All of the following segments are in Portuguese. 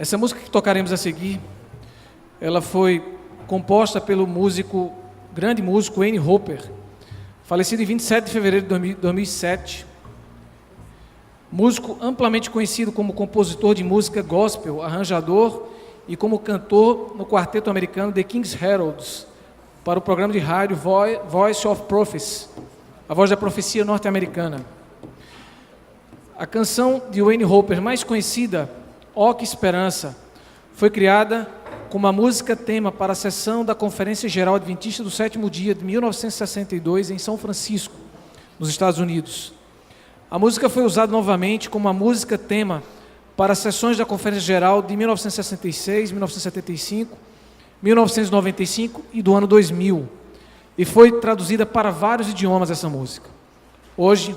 Essa música que tocaremos a seguir, ela foi composta pelo grande músico Wayne Hopper, falecido em 27 de fevereiro de 2007. Músico amplamente conhecido como compositor de música gospel, arranjador e como cantor no quarteto americano The King's Heralds, para o programa de rádio Voice of Prophecy, a voz da profecia norte-americana. A canção de Wayne Hopper mais conhecida, Ó Que Esperança, foi criada como a música tema para a sessão da Conferência Geral Adventista do Sétimo Dia de 1962 em São Francisco, nos Estados Unidos. A música foi usada novamente como a música tema para as sessões da Conferência Geral de 1966, 1975, 1995 e do ano 2000, e foi traduzida para vários idiomas essa música. Hoje,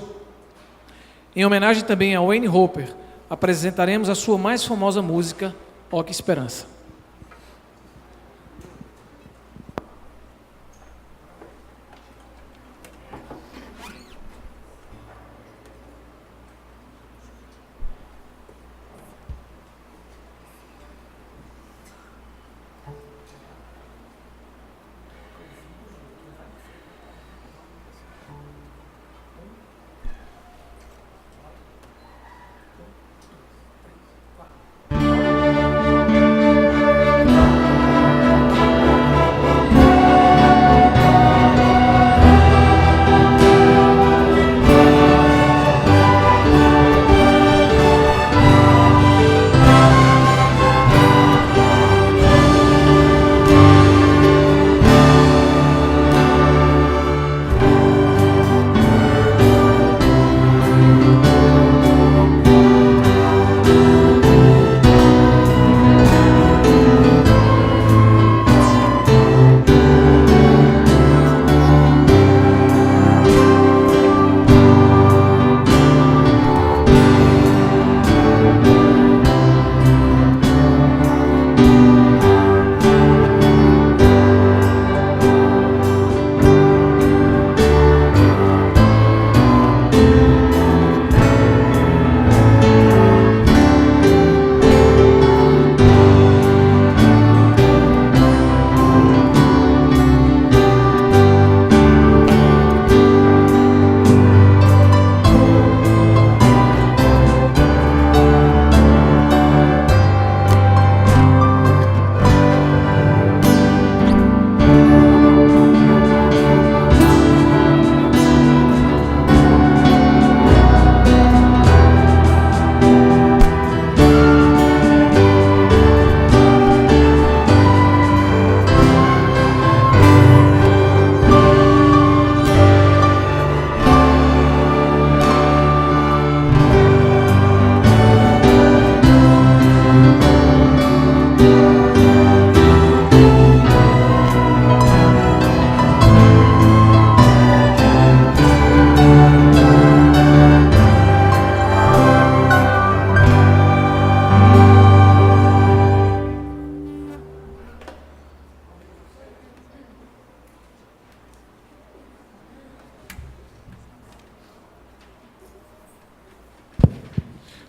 em homenagem também a Wayne Hopper, apresentaremos a sua mais famosa música, Ó Que Esperança.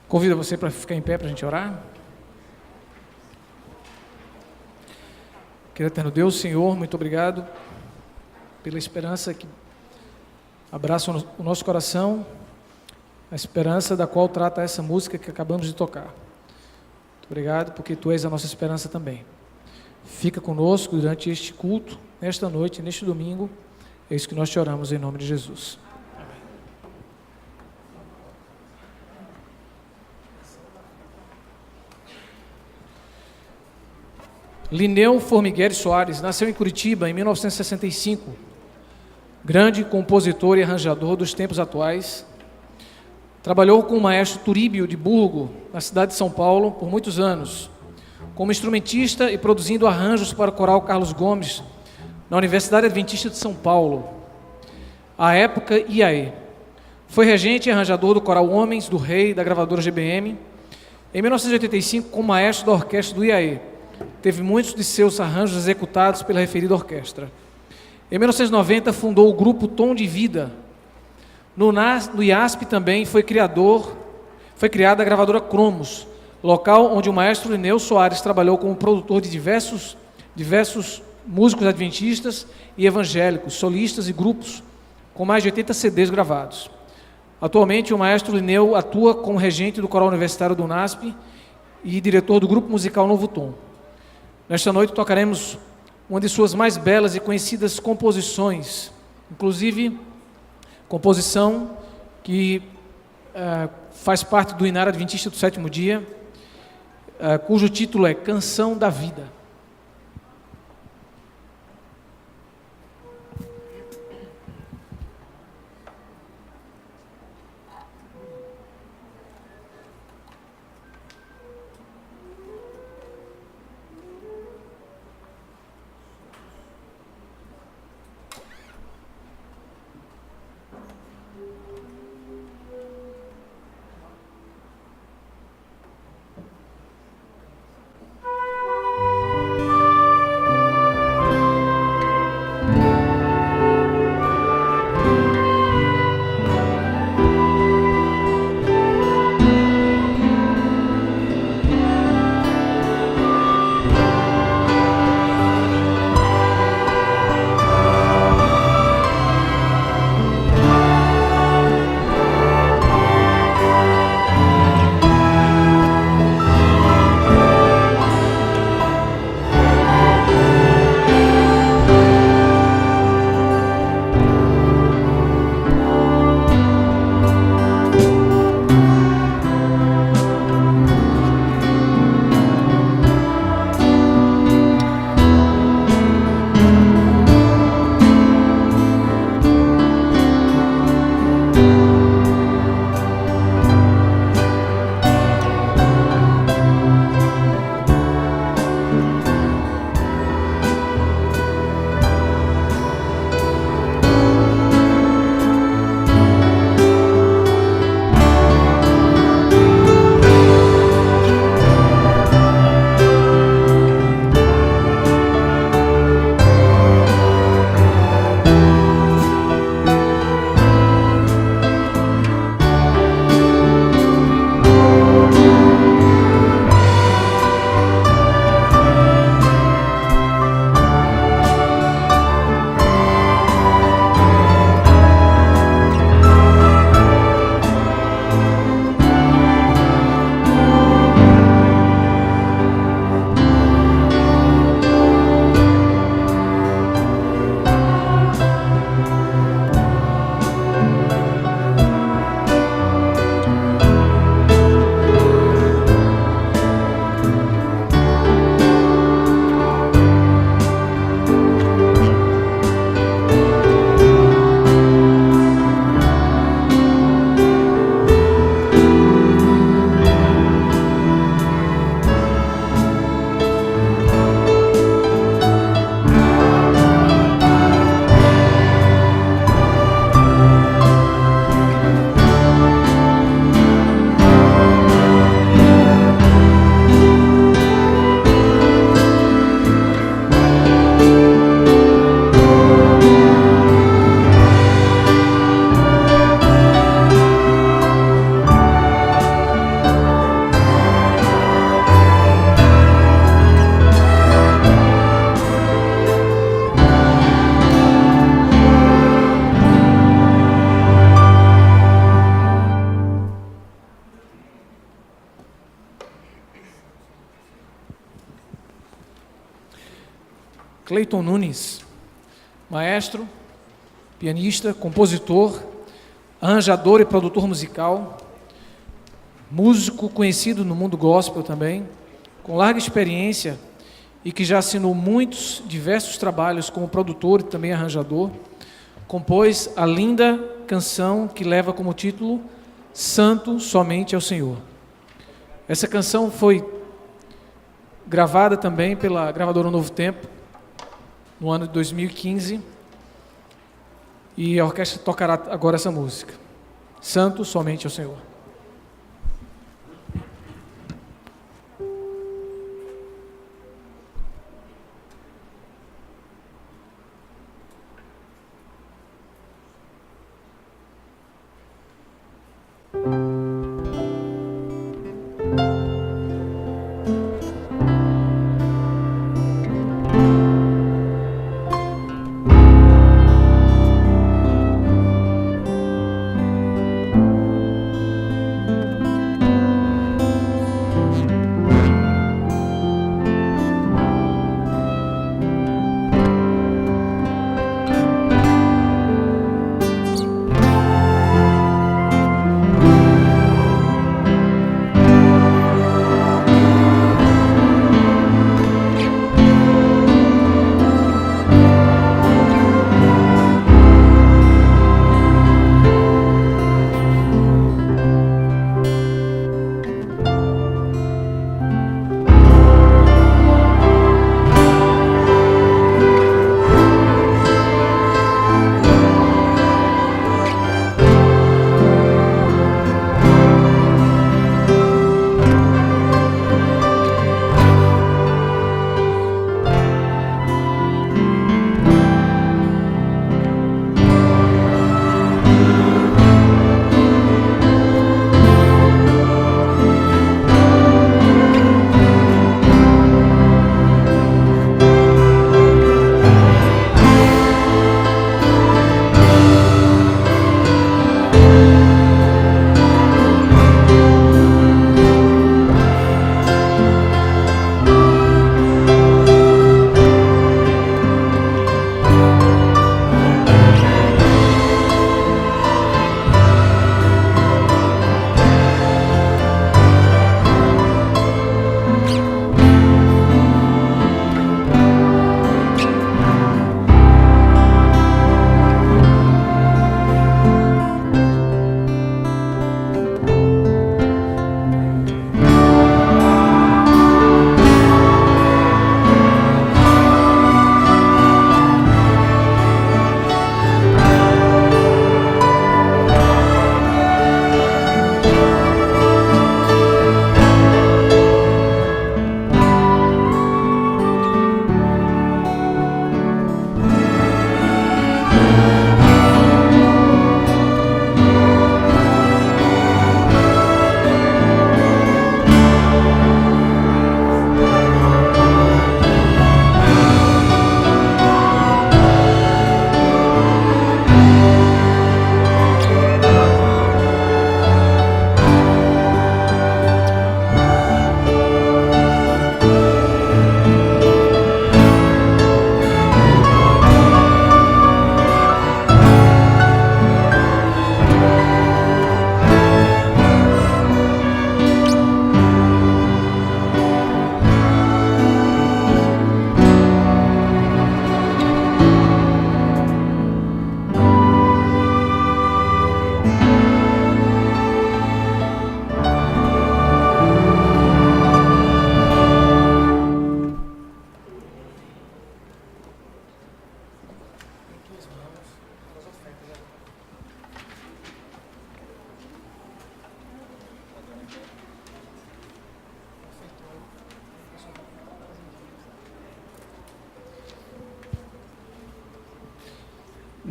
Convido você para ficar em pé para a gente orar. Querido eterno Deus, Senhor, muito obrigado pela esperança que abraça o nosso coração, a esperança da qual trata essa música que acabamos de tocar. Muito obrigado porque Tu és a nossa esperança também. Fica conosco durante este culto, nesta noite, neste domingo. É isso que nós te oramos em nome de Jesus. Lineu Formigueri Soares nasceu em Curitiba em 1965, grande compositor e arranjador dos tempos atuais. Trabalhou com o maestro Turíbio de Burgo, na cidade de São Paulo, por muitos anos, como instrumentista e produzindo arranjos para o coral Carlos Gomes, na Universidade Adventista de São Paulo, à época IAE. Foi regente e arranjador do coral Homens do Rei, da gravadora GBM. Em 1985, como maestro da orquestra do IAE, teve muitos de seus arranjos executados pela referida orquestra. Em 1990, fundou o grupo Tom de Vida. No IASP também foi criada a gravadora Cromos, local onde o maestro Lineu Soares trabalhou como produtor de diversos músicos adventistas e evangélicos, solistas e grupos, com mais de 80 CDs gravados. Atualmente, o maestro Lineu atua como regente do Coral Universitário do UNASP e diretor do grupo musical Novo Tom. Nesta noite tocaremos uma de suas mais belas e conhecidas composições, inclusive composição que faz parte do Inário Adventista do Sétimo Dia, cujo título é Canção da Vida. Cleiton Nunes, maestro, pianista, compositor, arranjador e produtor musical, músico conhecido no mundo gospel também, com larga experiência e que já assinou diversos trabalhos como produtor e também arranjador, compôs a linda canção que leva como título Santo Somente ao Senhor. Essa canção foi gravada também pela gravadora Novo Tempo, no ano de 2015, e a orquestra tocará agora essa música, Santo Somente ao Senhor.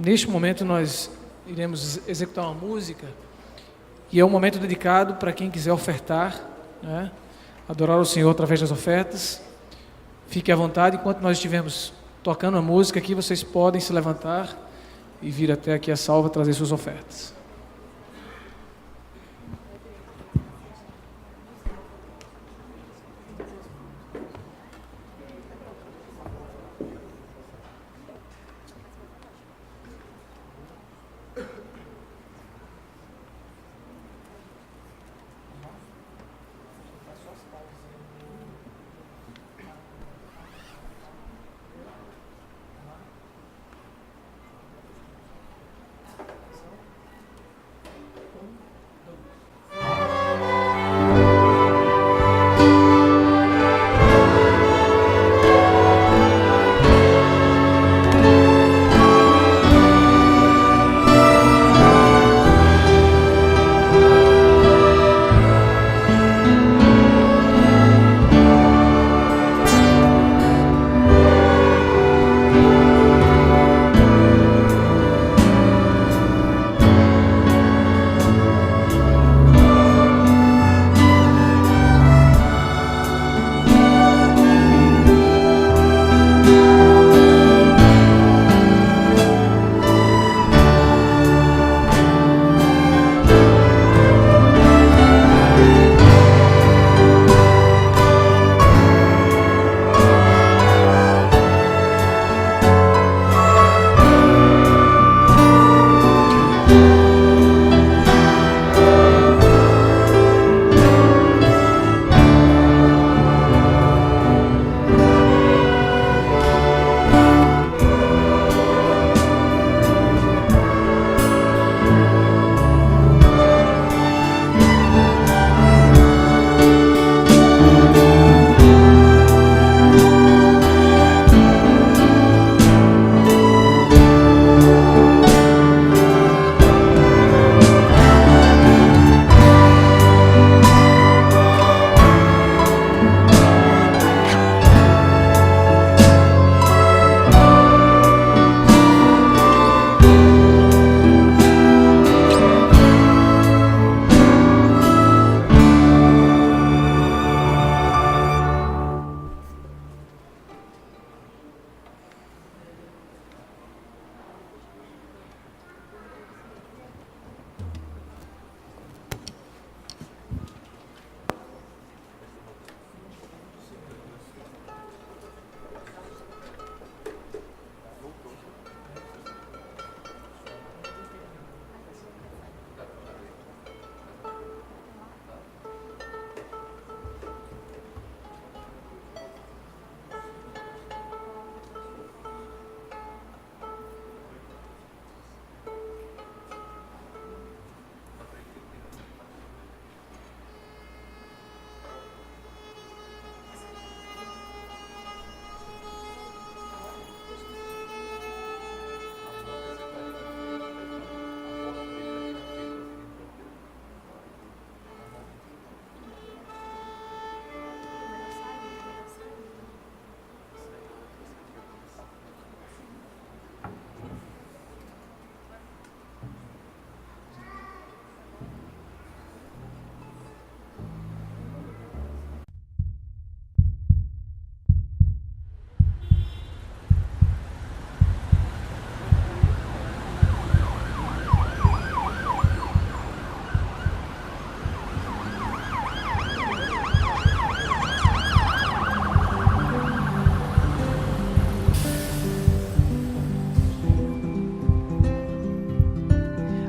Neste momento nós iremos executar uma música e é um momento dedicado para quem quiser ofertar, né? Adorar o Senhor através das ofertas. Fique à vontade, enquanto nós estivermos tocando a música aqui, vocês podem se levantar e vir até aqui a salva trazer suas ofertas.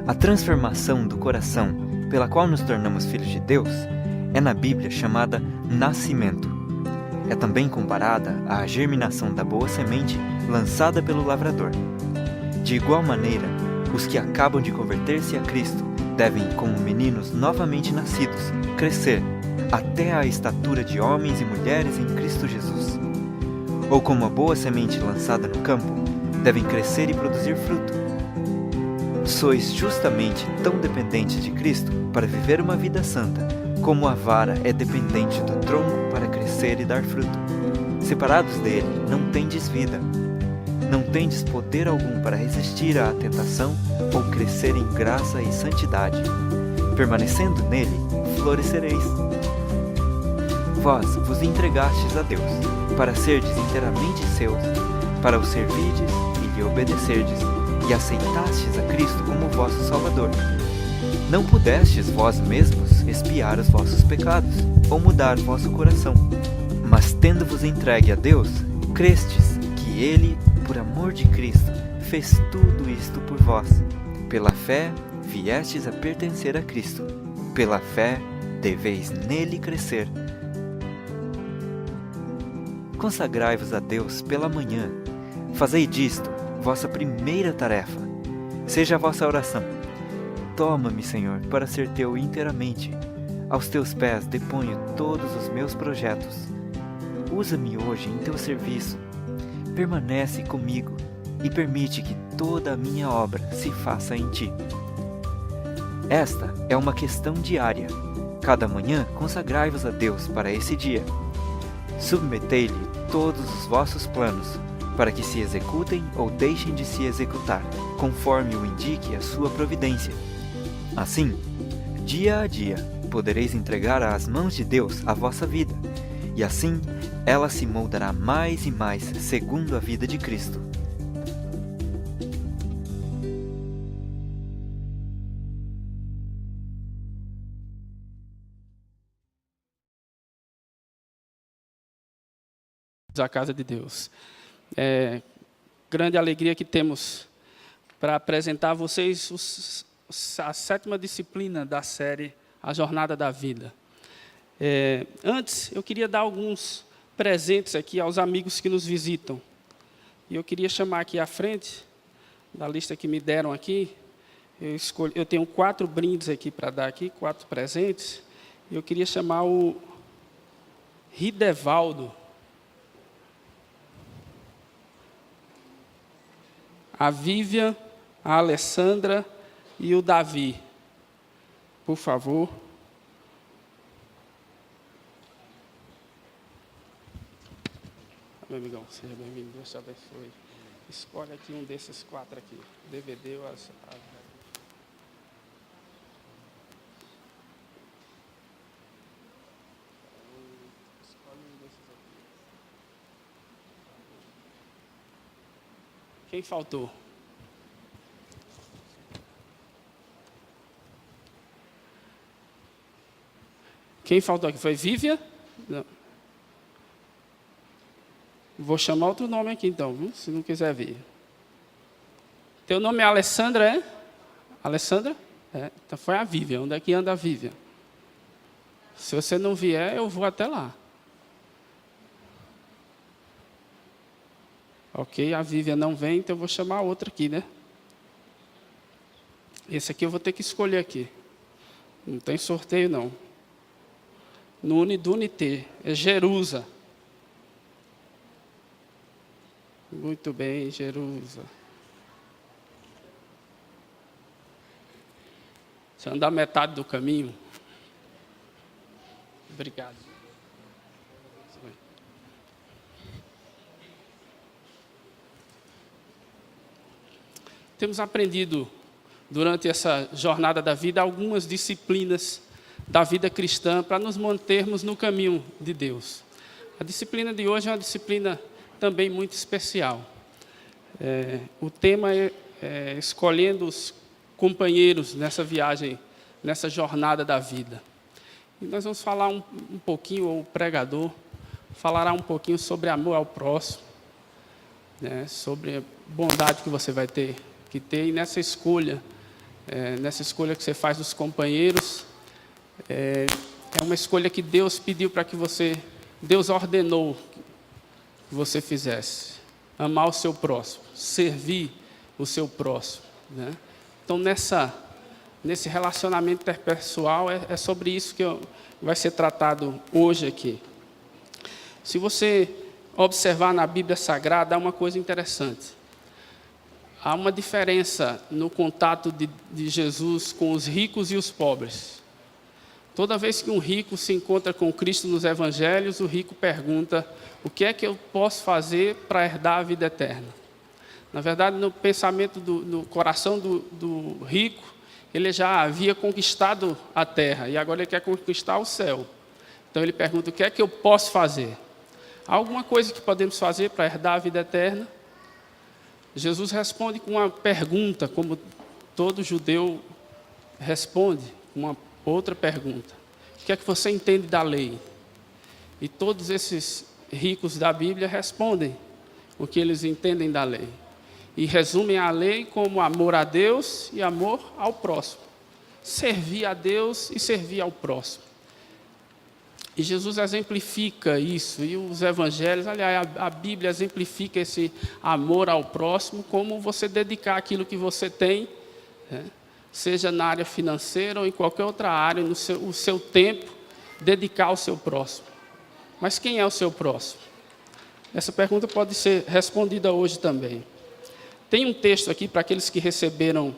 A transformação do coração, pela qual nos tornamos filhos de Deus, é na Bíblia chamada nascimento. É também comparada à germinação da boa semente lançada pelo lavrador. De igual maneira, os que acabam de converter-se a Cristo devem, como meninos novamente nascidos, crescer até a estatura de homens e mulheres em Cristo Jesus. Ou como a boa semente lançada no campo, devem crescer e produzir fruto. Sois justamente tão dependentes de Cristo para viver uma vida santa, como a vara é dependente do tronco para crescer e dar fruto. Separados dele, não tendes vida. não tendes poder algum para resistir à tentação ou crescer em graça e santidade. Permanecendo nele, florescereis. Vós vos entregastes a Deus, para serdes inteiramente seus, para o servirdes e lhe obedecerdes, e aceitastes a Cristo como vosso Salvador. Não pudestes vós mesmos expiar os vossos pecados, ou mudar vosso coração, mas tendo-vos entregue a Deus, crestes que Ele, por amor de Cristo, fez tudo isto por vós. Pela fé, viestes a pertencer a Cristo. Pela fé, deveis nele crescer. Consagrai-vos a Deus pela manhã. Fazei disto vossa primeira tarefa. Seja a vossa oração: toma-me, Senhor, para ser teu inteiramente. Aos teus pés deponho todos os meus projetos. Usa-me hoje em teu serviço. Permanece comigo e permite que toda a minha obra se faça em ti. Esta é uma questão diária. Cada manhã consagrai-vos a Deus para esse dia. Submetei-lhe todos os vossos planos, para que se executem ou deixem de se executar, conforme o indique a sua providência. Assim, dia a dia, podereis entregar às mãos de Deus a vossa vida, e assim ela se moldará mais e mais segundo a vida de Cristo. A casa de Deus. Grande alegria que temos para apresentar a vocês a 7ª disciplina da série A Jornada da Vida. Antes, eu queria dar alguns presentes aqui aos amigos que nos visitam. E eu queria chamar aqui à frente, da lista que me deram aqui, eu tenho 4 brindes aqui para dar aqui, 4 presentes. E eu queria chamar o Ridevaldo, a Vivian, a Alessandra e o Davi. Por favor. Meu amigão, seja bem-vindo, Deus te abençoe. Escolhe aqui um desses 4 aqui. DVD ou as... Escolhe um desses aqui. Quem faltou? Quem faltou aqui? Foi Vivian? Não. Vou chamar outro nome aqui então, viu? Se não quiser vir. Teu nome é Alessandra, é? Alessandra? Então foi a Vivian. Onde é que anda a Vivian? Se você não vier, eu vou até lá. Ok, a Vivian não vem, então eu vou chamar outra aqui, né? Esse aqui eu vou ter que escolher aqui. Não tem sorteio, não. Nune Dunite, é Jerusa. Muito bem, Jerusa. Você andar metade do caminho. Obrigado. Temos aprendido, durante essa jornada da vida, algumas disciplinas da vida cristã para nos mantermos no caminho de Deus. A disciplina de hoje é uma disciplina também muito especial. O tema é escolhendo os companheiros nessa viagem, nessa jornada da vida. E nós vamos falar um pouquinho, ou o pregador falará um pouquinho sobre amor ao próximo, né, sobre a bondade que você vai ter que ter, e nessa escolha que você faz dos companheiros, é uma escolha que Deus pediu para que Deus ordenou que você fizesse. Amar o seu próximo, servir o seu próximo, né? Então, nesse relacionamento interpessoal, é sobre isso que vai ser tratado hoje aqui. Se você observar na Bíblia Sagrada, há uma coisa interessante. Há uma diferença no contato de Jesus com os ricos e os pobres. Toda vez que um rico se encontra com Cristo nos Evangelhos, o rico pergunta: o que é que eu posso fazer para herdar a vida eterna? Na verdade, no pensamento, no coração do rico, ele já havia conquistado a terra e agora ele quer conquistar o céu. Então ele pergunta: o que é que eu posso fazer? Há alguma coisa que podemos fazer para herdar a vida eterna? Jesus responde com uma pergunta, como todo judeu responde, uma outra pergunta: o que é que você entende da lei? E todos esses ricos da Bíblia respondem o que eles entendem da lei. E resumem a lei como amor a Deus e amor ao próximo. Servir a Deus e servir ao próximo. E Jesus exemplifica isso, e os evangelhos, aliás, a Bíblia exemplifica esse amor ao próximo, como você dedicar aquilo que você tem, né, seja na área financeira ou em qualquer outra área, o seu tempo, dedicar ao seu próximo. Mas quem é o seu próximo? Essa pergunta pode ser respondida hoje também. Tem um texto aqui, para aqueles que receberam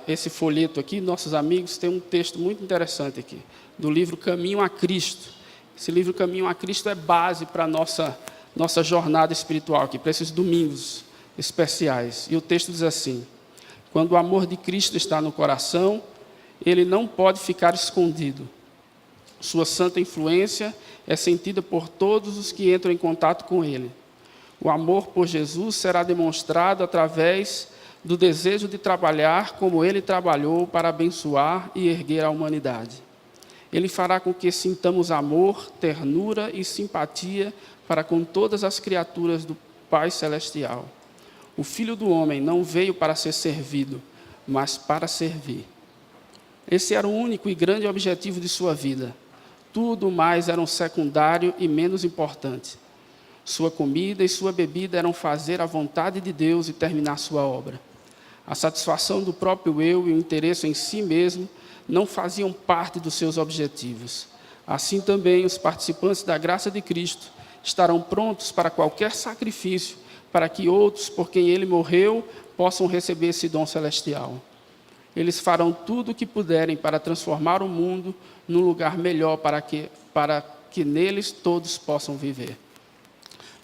esse folheto aqui, nossos amigos, tem um texto muito interessante aqui, do livro Caminho a Cristo. Esse livro Caminho a Cristo é base para a nossa jornada espiritual aqui, para esses domingos especiais. E o texto diz assim: quando o amor de Cristo está no coração, ele não pode ficar escondido. Sua santa influência é sentida por todos os que entram em contato com ele. O amor por Jesus será demonstrado através do desejo de trabalhar como ele trabalhou para abençoar e erguer a humanidade. Ele fará com que sintamos amor, ternura e simpatia para com todas as criaturas do Pai Celestial. O Filho do Homem não veio para ser servido, mas para servir. Esse era o único e grande objetivo de sua vida. Tudo mais era um secundário e menos importante. Sua comida e sua bebida eram fazer a vontade de Deus e terminar sua obra. A satisfação do próprio eu e o interesse em si mesmo não faziam parte dos seus objetivos. Assim também, os participantes da graça de Cristo estarão prontos para qualquer sacrifício, para que outros, por quem ele morreu, possam receber esse dom celestial. Eles farão tudo o que puderem para transformar o mundo num lugar melhor para que neles todos possam viver.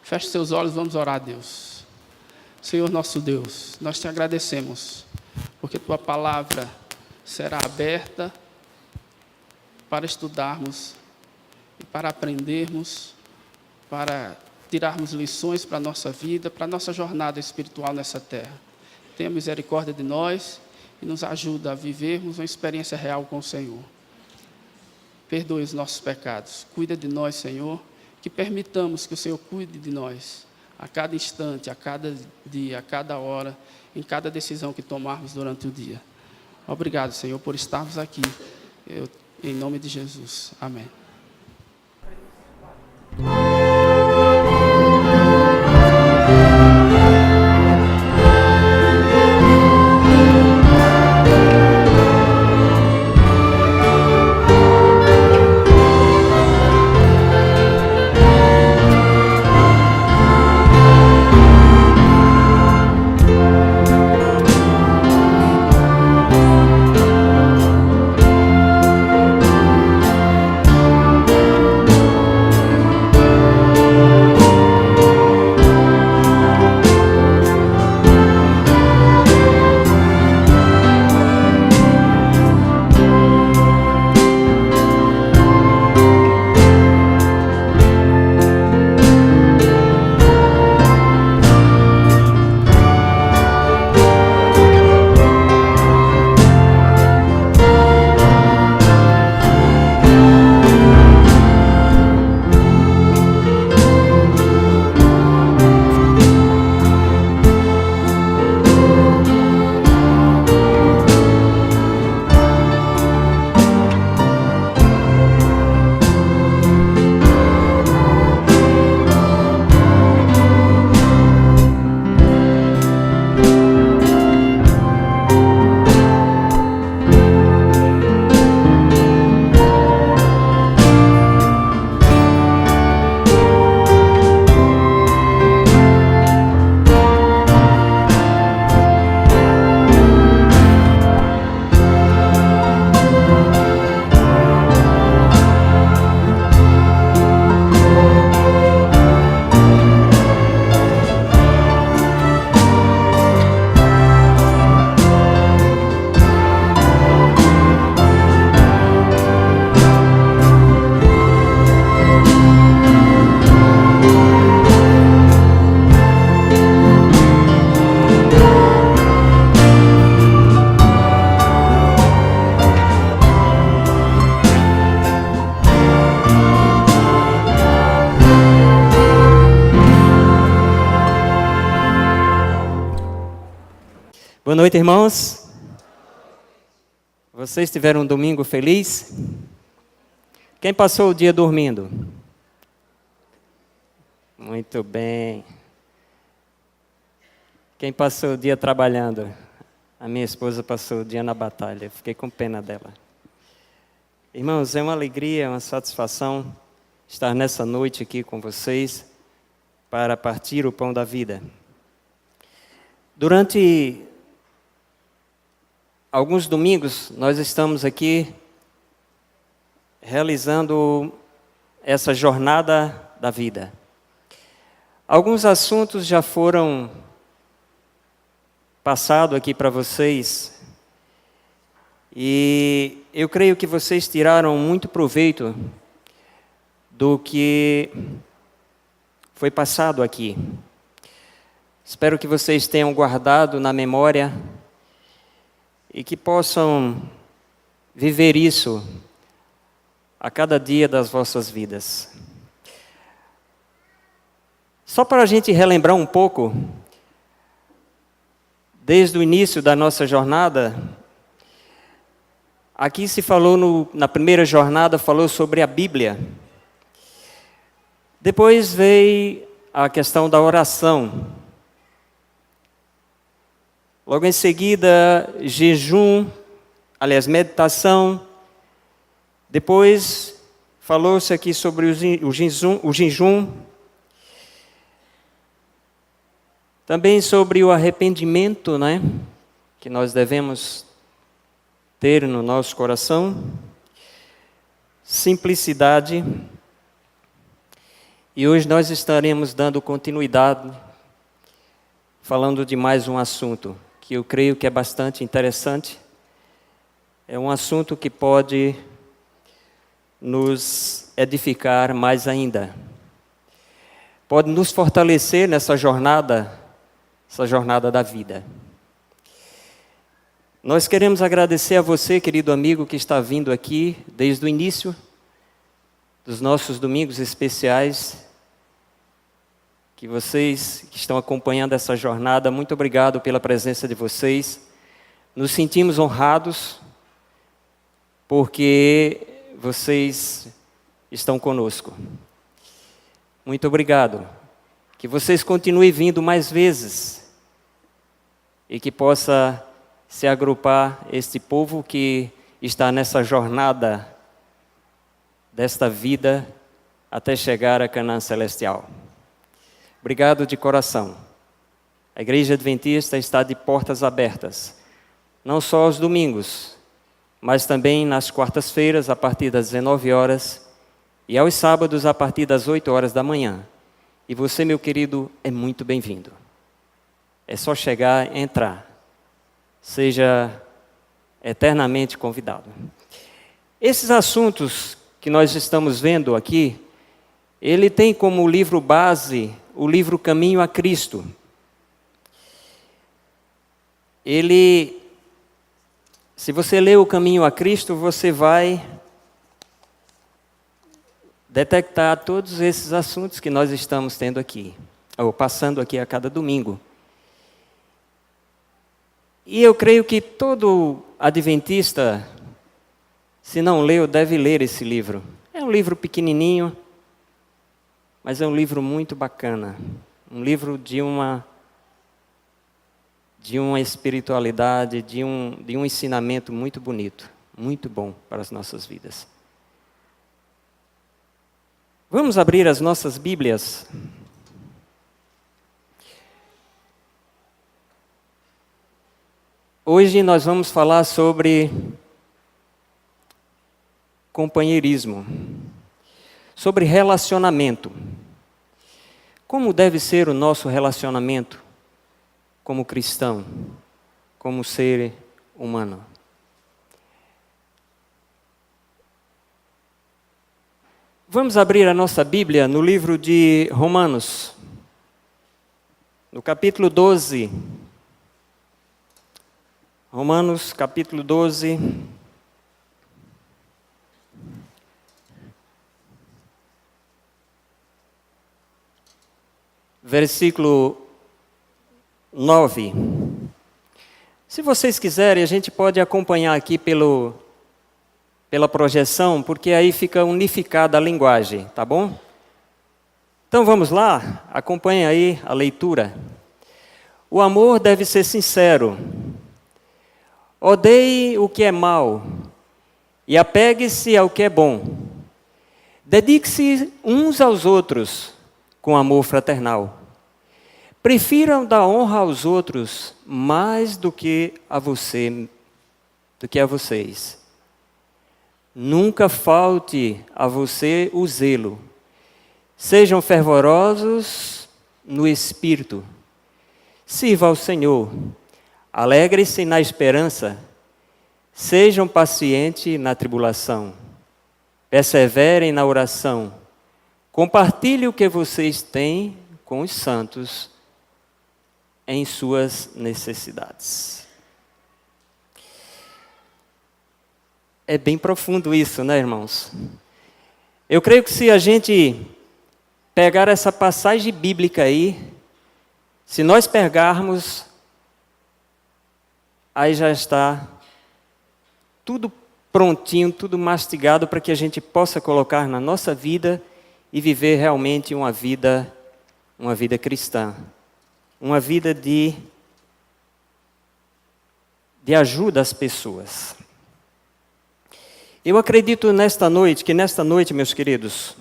Feche seus olhos, vamos orar a Deus. Senhor nosso Deus, nós te agradecemos, porque tua palavra será aberta para estudarmos e para aprendermos, para tirarmos lições para a nossa vida, para a nossa jornada espiritual nessa terra. Tenha misericórdia de nós e nos ajuda a vivermos uma experiência real com o Senhor. Perdoe os nossos pecados, cuida de nós, Senhor, que permitamos que o Senhor cuide de nós, a cada instante, a cada dia, a cada hora, em cada decisão que tomarmos durante o dia. Obrigado, Senhor, por estarmos aqui. Em nome de Jesus. Amém. Boa noite, irmãos. Vocês tiveram um domingo feliz? Quem passou o dia dormindo? Muito bem. Quem passou o dia trabalhando? A minha esposa passou o dia na batalha. Fiquei com pena dela. Irmãos, é uma alegria, uma satisfação estar nessa noite aqui com vocês para partir o pão da vida. Durante alguns domingos, nós estamos aqui realizando essa jornada da vida. Alguns assuntos já foram passados aqui para vocês e eu creio que vocês tiraram muito proveito do que foi passado aqui. Espero que vocês tenham guardado na memória e que possam viver isso a cada dia das vossas vidas. Só para a gente relembrar um pouco, desde o início da nossa jornada, aqui se falou, na primeira jornada, falou sobre a Bíblia. Depois veio a questão da oração. Logo em seguida, jejum, meditação. Depois, falou-se aqui sobre o jejum. Também sobre o arrependimento, que nós devemos ter no nosso coração. Simplicidade. E hoje nós estaremos dando continuidade, falando de mais um assunto que eu creio que é bastante interessante. É um assunto que pode nos edificar mais ainda. Pode nos fortalecer nessa jornada, essa jornada da vida. Nós queremos agradecer a você, querido amigo, que está vindo aqui desde o início dos nossos domingos especiais. Que vocês que estão acompanhando essa jornada, muito obrigado pela presença de vocês. Nos sentimos honrados, porque vocês estão conosco. Muito obrigado. Que vocês continuem vindo mais vezes e que possa se agrupar este povo que está nessa jornada desta vida até chegar a Canaã Celestial. Obrigado de coração. A Igreja Adventista está de portas abertas, não só aos domingos, mas também nas quartas-feiras, a partir das 19 horas, e aos sábados, a partir das 8 horas da manhã. E você, meu querido, é muito bem-vindo. É só chegar e entrar. Seja eternamente convidado. Esses assuntos que nós estamos vendo aqui, ele tem como livro base o livro Caminho a Cristo. Se você ler o Caminho a Cristo, você vai detectar todos esses assuntos que nós estamos tendo aqui, ou passando aqui a cada domingo. E eu creio que todo adventista, se não leu, deve ler esse livro. É um livro pequenininho, mas é um livro muito bacana. Um livro de uma espiritualidade, de um ensinamento muito bonito, muito bom para as nossas vidas. Vamos abrir as nossas Bíblias. Hoje nós vamos falar sobre companheirismo, sobre relacionamento. Como deve ser o nosso relacionamento como cristão, como ser humano? Vamos abrir a nossa Bíblia no livro de Romanos, no capítulo 12. Romanos, capítulo 12. Versículo 9. Se vocês quiserem, a gente pode acompanhar aqui pela projeção, porque aí fica unificada a linguagem, tá bom? Então vamos lá, acompanhe aí a leitura. O amor deve ser sincero. Odeie o que é mal e apegue-se ao que é bom. Dedique-se uns aos outros com amor fraternal. Prefiram dar honra aos outros mais do que a vocês. Nunca falte a você o zelo. Sejam fervorosos no espírito. Sirva ao Senhor. Alegre-se na esperança. Sejam pacientes na tribulação. Perseverem na oração. Compartilhe o que vocês têm com os santos em suas necessidades. É bem profundo isso, né, irmãos? Eu creio que se a gente pegar essa passagem bíblica aí, se nós pegarmos, aí já está tudo prontinho, tudo mastigado para que a gente possa colocar na nossa vida e viver realmente uma vida cristã. Uma vida de ajuda às pessoas. Eu acredito que nesta noite, meus queridos,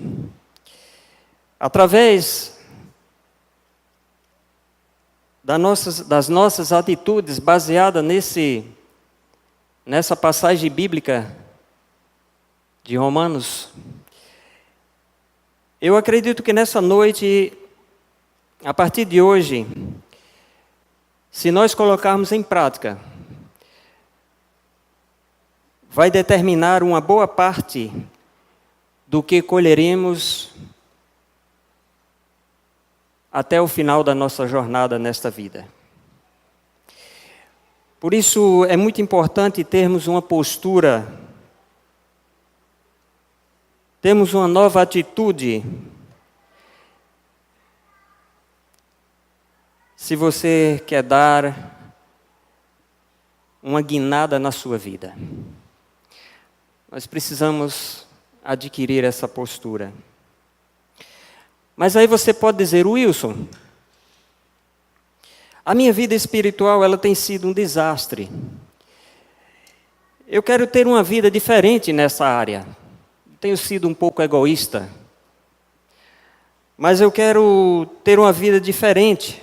através das nossas atitudes baseadas nessa passagem bíblica de Romanos, eu acredito que nessa noite, a partir de hoje, se nós colocarmos em prática, vai determinar uma boa parte do que colheremos até o final da nossa jornada nesta vida. Por isso, é muito importante termos uma postura, termos uma nova atitude. Se você quer dar uma guinada na sua vida, nós precisamos adquirir essa postura. Mas aí você pode dizer, Wilson, a minha vida espiritual ela tem sido um desastre. Eu quero ter uma vida diferente nessa área. Tenho sido um pouco egoísta. Mas eu quero ter uma vida diferente.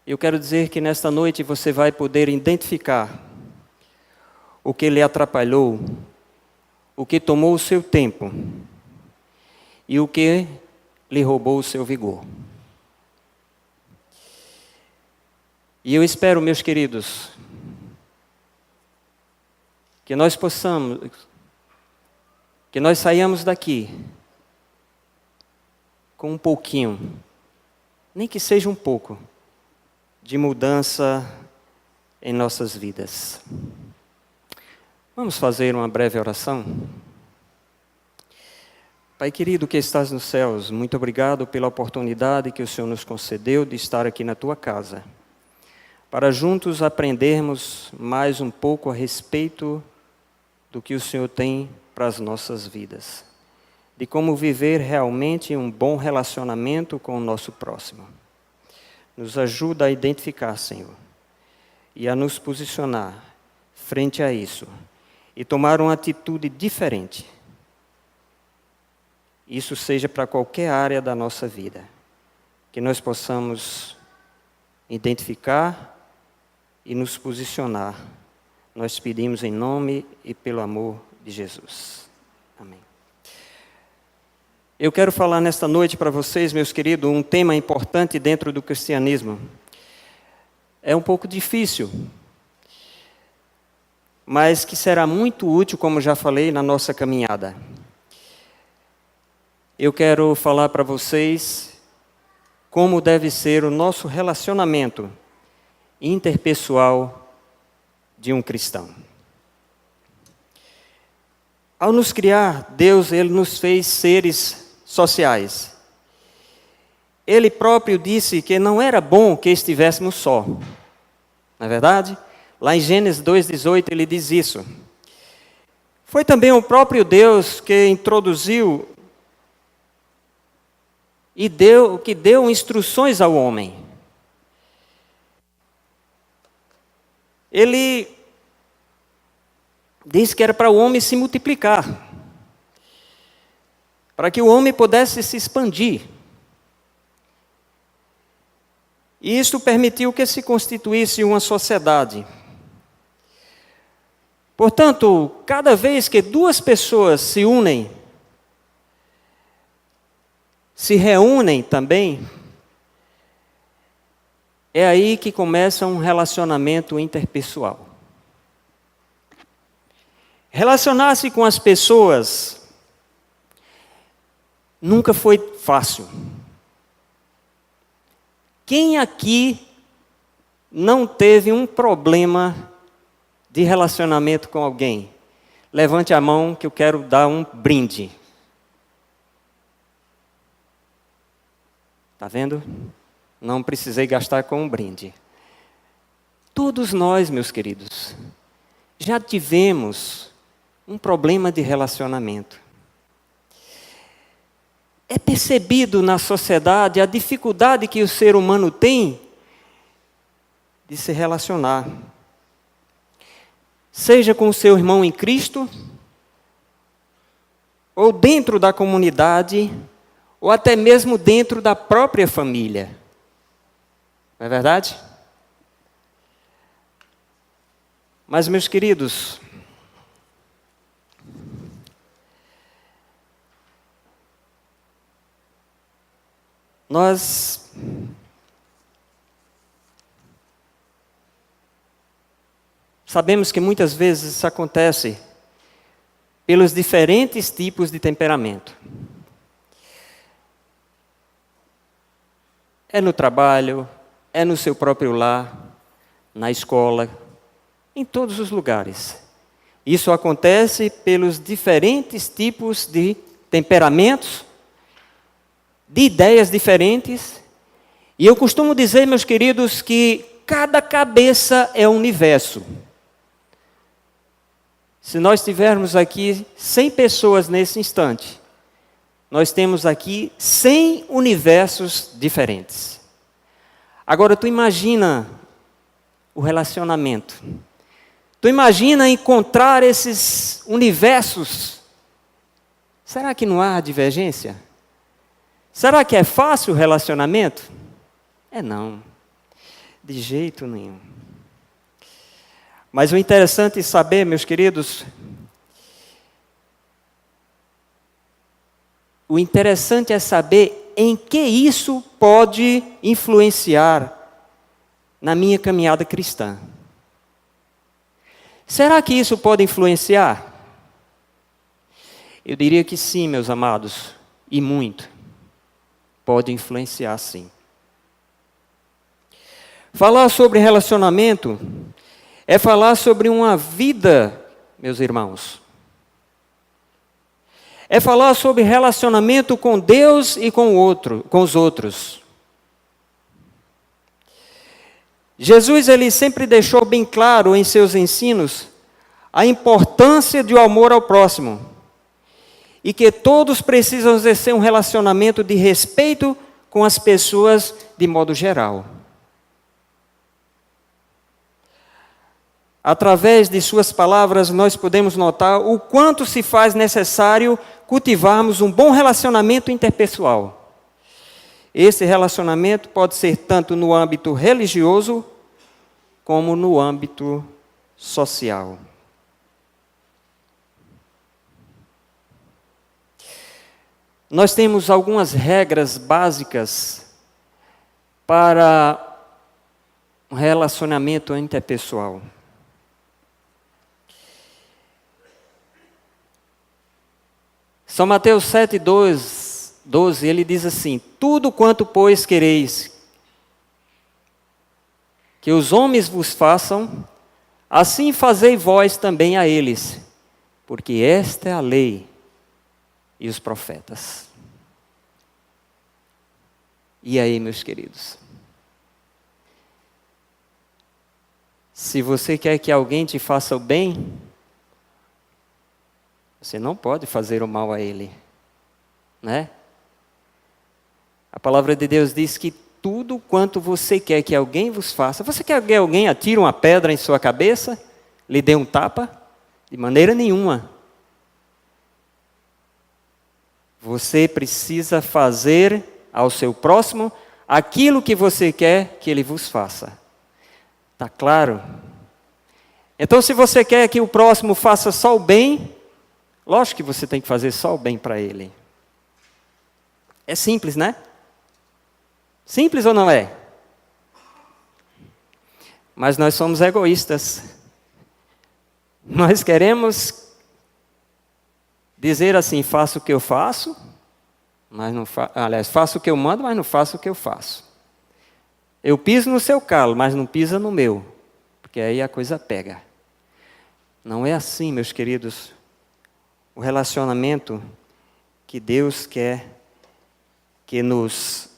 Eu quero dizer que nesta noite você vai poder identificar o que lhe atrapalhou, o que tomou o seu tempo e o que lhe roubou o seu vigor. E eu espero, meus queridos, que nós saiamos daqui com um pouquinho, nem que seja um pouco, de mudança em nossas vidas. Vamos fazer uma breve oração? Pai querido que estás nos céus, muito obrigado pela oportunidade que o Senhor nos concedeu de estar aqui na tua casa, para juntos aprendermos mais um pouco a respeito do que o Senhor tem para as nossas vidas, de como viver realmente um bom relacionamento com o nosso próximo. Nos ajuda a identificar, Senhor, e a nos posicionar frente a isso, e tomar uma atitude diferente. Isso seja para qualquer área da nossa vida, que nós possamos identificar e nos posicionar. Nós pedimos em nome e pelo amor de Jesus. Amém. Eu quero falar nesta noite para vocês, meus queridos, um tema importante dentro do cristianismo. É um pouco difícil, mas que será muito útil, como já falei, na nossa caminhada. Eu quero falar para vocês como deve ser o nosso relacionamento interpessoal de um cristão. Ao nos criar, Deus ele nos fez seres sociais. ele próprio disse que não era bom que estivéssemos só. Não é verdade? Lá em Gênesis 2,18 ele diz isso. Foi também o próprio Deus que introduziu e que deu instruções ao homem. Ele disse que era para o homem se multiplicar, para que o homem pudesse se expandir. E isso permitiu que se constituísse uma sociedade. Portanto, cada vez que duas pessoas se unem, se reúnem também, é aí que começa um relacionamento interpessoal. Relacionar-se com as pessoas nunca foi fácil. Quem aqui não teve um problema de relacionamento com alguém? Levante a mão que eu quero dar um brinde. Está vendo? Não precisei gastar com um brinde. Todos nós, meus queridos, já tivemos um problema de relacionamento. É percebido na sociedade a dificuldade que o ser humano tem de se relacionar. Seja com o seu irmão em Cristo, ou dentro da comunidade, ou até mesmo dentro da própria família. Não é verdade? Mas, meus queridos, nós sabemos que muitas vezes isso acontece pelos diferentes tipos de temperamento. É no trabalho, é no seu próprio lar, na escola, em todos os lugares. Isso acontece pelos diferentes tipos de temperamentos, de ideias diferentes. E eu costumo dizer, meus queridos, que cada cabeça é um universo. Se nós tivermos aqui 100 pessoas nesse instante, nós temos aqui 100 universos diferentes. Agora, tu imagina o relacionamento. Tu imagina encontrar esses universos. Será que não há divergência? Será que é fácil o relacionamento? É não. De jeito nenhum. Mas o interessante é saber, meus queridos, o interessante é saber em que isso pode influenciar na minha caminhada cristã. Será que isso pode influenciar? Eu diria que sim, meus amados, e muito. Pode influenciar sim. Falar sobre relacionamento é falar sobre uma vida, meus irmãos. É falar sobre relacionamento com Deus e com os outros. Jesus, ele sempre deixou bem claro em seus ensinos a importância do amor ao próximo. E que todos precisam exercer um relacionamento de respeito com as pessoas de modo geral. Através de suas palavras, nós podemos notar o quanto se faz necessário cultivarmos um bom relacionamento interpessoal. Esse relacionamento pode ser tanto no âmbito religioso, como no âmbito social. Nós temos algumas regras básicas para um relacionamento interpessoal. São Mateus 7:12, ele diz assim: tudo quanto, pois, quereis que os homens vos façam, assim fazei vós também a eles, porque esta é a lei e os profetas. E aí, meus queridos? Se você quer que alguém te faça o bem, você não pode fazer o mal a ele, né? A palavra de Deus diz que tudo quanto você quer que alguém vos faça, você quer que alguém atire uma pedra em sua cabeça, lhe dê um tapa? De maneira nenhuma. Você precisa fazer ao seu próximo aquilo que você quer que ele vos faça. Está claro? Então, se você quer que o próximo faça só o bem, lógico que você tem que fazer só o bem para ele. É simples, né? Simples ou não é? Mas nós somos egoístas. Nós queremos dizer assim, faço o que eu faço, mas não faço o que eu mando, mas não faço o que eu faço. Eu piso no seu calo, mas não pisa no meu, porque aí a coisa pega. Não é assim, meus queridos, o relacionamento que Deus quer que nós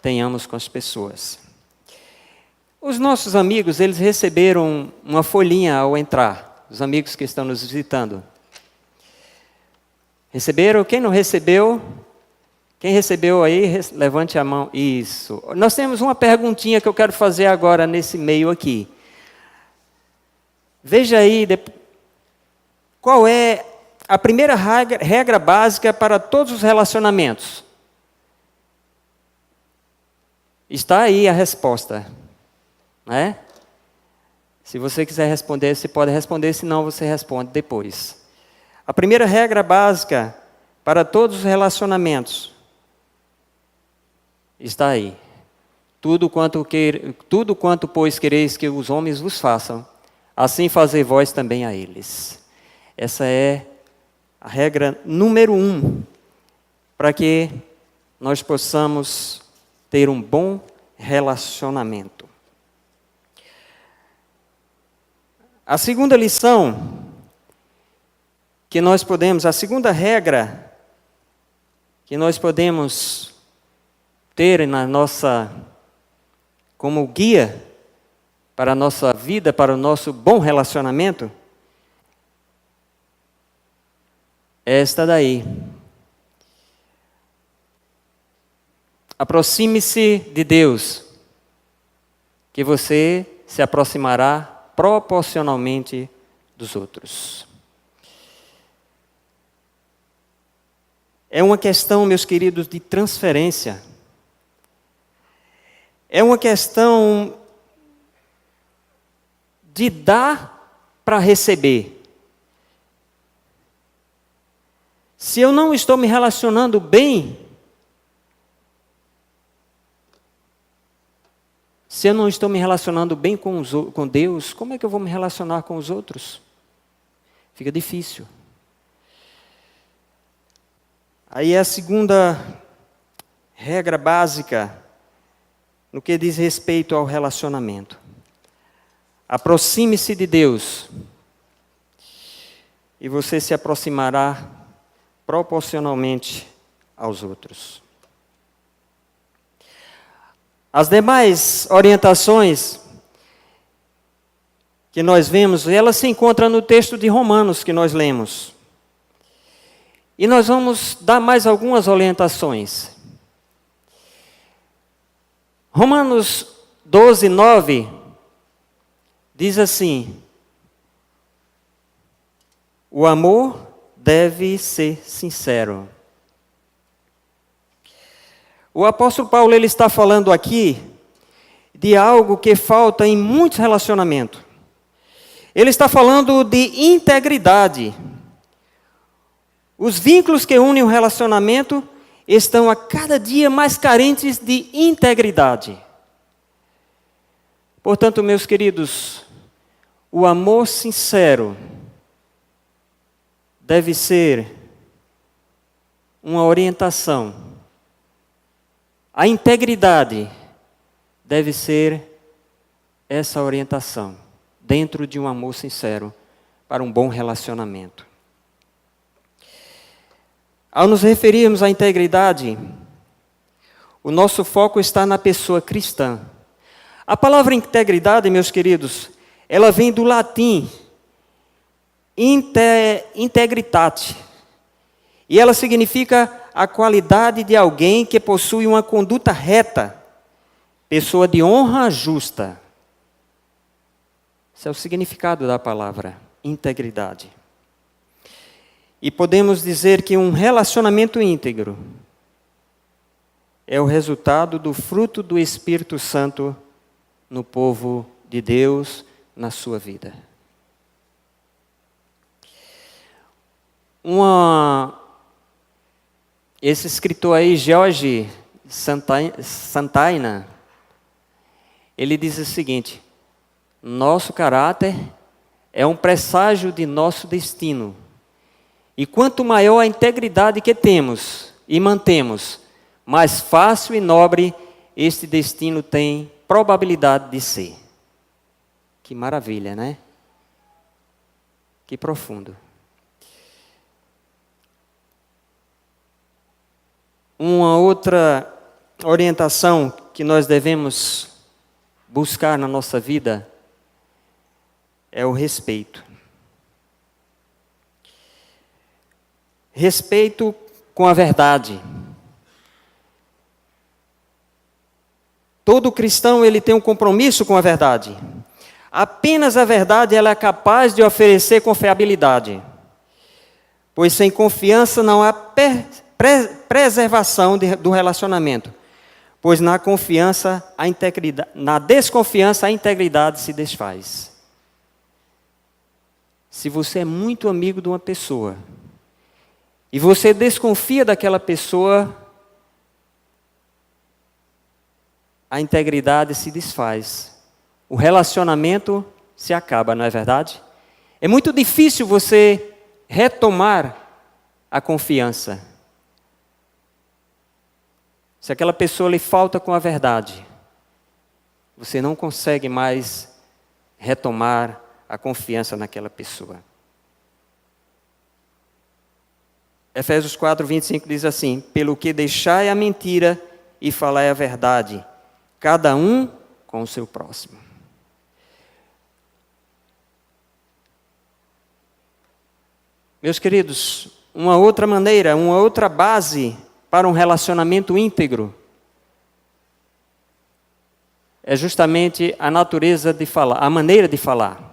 tenhamos com as pessoas. Os nossos amigos, eles receberam uma folhinha ao entrar, os amigos que estão nos visitando. Receberam? Quem não recebeu? Quem recebeu aí, levante a mão. Isso. Nós temos uma perguntinha que eu quero fazer agora nesse meio aqui. Veja aí, qual é a primeira regra básica para todos os relacionamentos? Está aí a resposta, né? Se você quiser responder, você pode responder, senão você responde depois. A primeira regra básica para todos os relacionamentos está aí. Tudo quanto, pois, quereis que os homens vos façam, assim fazei vós também a eles. Essa é a regra número 1, para que nós possamos ter um bom relacionamento. A segunda lição que nós podemos, a segunda regra que nós podemos ter na nossa, como guia para a nossa vida, para o nosso bom relacionamento, é esta daí. Aproxime-se de Deus, que você se aproximará proporcionalmente dos outros. É uma questão, meus queridos, de transferência. É uma questão de dar para receber. Se eu não estou me relacionando bem, se eu não estou me relacionando bem com Deus, como é que eu vou me relacionar com os outros? Fica difícil. Aí é a segunda regra básica no que diz respeito ao relacionamento. Aproxime-se de Deus e você se aproximará proporcionalmente aos outros. As demais orientações que nós vemos, elas se encontram no texto de Romanos que nós lemos. E nós vamos dar mais algumas orientações. Romanos 12, 9, diz assim: o amor deve ser sincero. O apóstolo Paulo, ele está falando aqui de algo que falta em muitos relacionamentos. Ele está falando de integridade. Os vínculos que unem o relacionamento estão a cada dia mais carentes de integridade. Portanto, meus queridos, o amor sincero deve ser uma orientação. A integridade deve ser essa orientação, dentro de um amor sincero, para um bom relacionamento. Ao nos referirmos à integridade, O nosso foco está na pessoa cristã. A palavra integridade, meus queridos, ela vem do latim integritate. E ela significa a qualidade de alguém que possui uma conduta reta, pessoa de honra justa. Esse é o significado da palavra integridade. E podemos dizer que um relacionamento íntegro é o resultado do fruto do Espírito Santo no povo de Deus, na sua vida. Esse escritor aí, George Santayana, ele diz o seguinte: nosso caráter é um presságio de nosso destino. E quanto maior a integridade que temos e mantemos, mais fácil e nobre este destino tem probabilidade de ser. Que maravilha, né? Que profundo. Uma outra orientação que nós devemos buscar na nossa vida é o respeito. Respeito com a verdade. Todo cristão ele tem um compromisso com a verdade. Apenas a verdade ela é capaz de oferecer confiabilidade. Pois sem confiança não há preservação do relacionamento. Pois na desconfiança a integridade se desfaz. Se você é muito amigo de uma pessoa e você desconfia daquela pessoa, a integridade se desfaz. O relacionamento se acaba, não é verdade? É muito difícil você retomar a confiança. Se aquela pessoa lhe falta com a verdade, você não consegue mais retomar a confiança naquela pessoa. Efésios 4:25 diz assim: pelo que deixai a mentira e falai a verdade, cada um com o seu próximo. Meus queridos, uma outra maneira, uma outra base para um relacionamento íntegro é justamente a natureza de falar, a maneira de falar.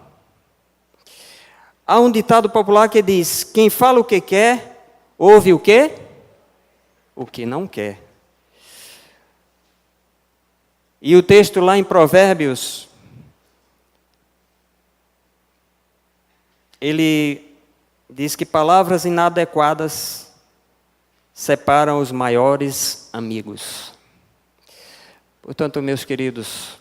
Há um ditado popular que diz: quem fala o que quer, ouve o quê? O que não quer. E o texto lá em Provérbios, ele diz que palavras inadequadas separam os maiores amigos. Portanto, meus queridos,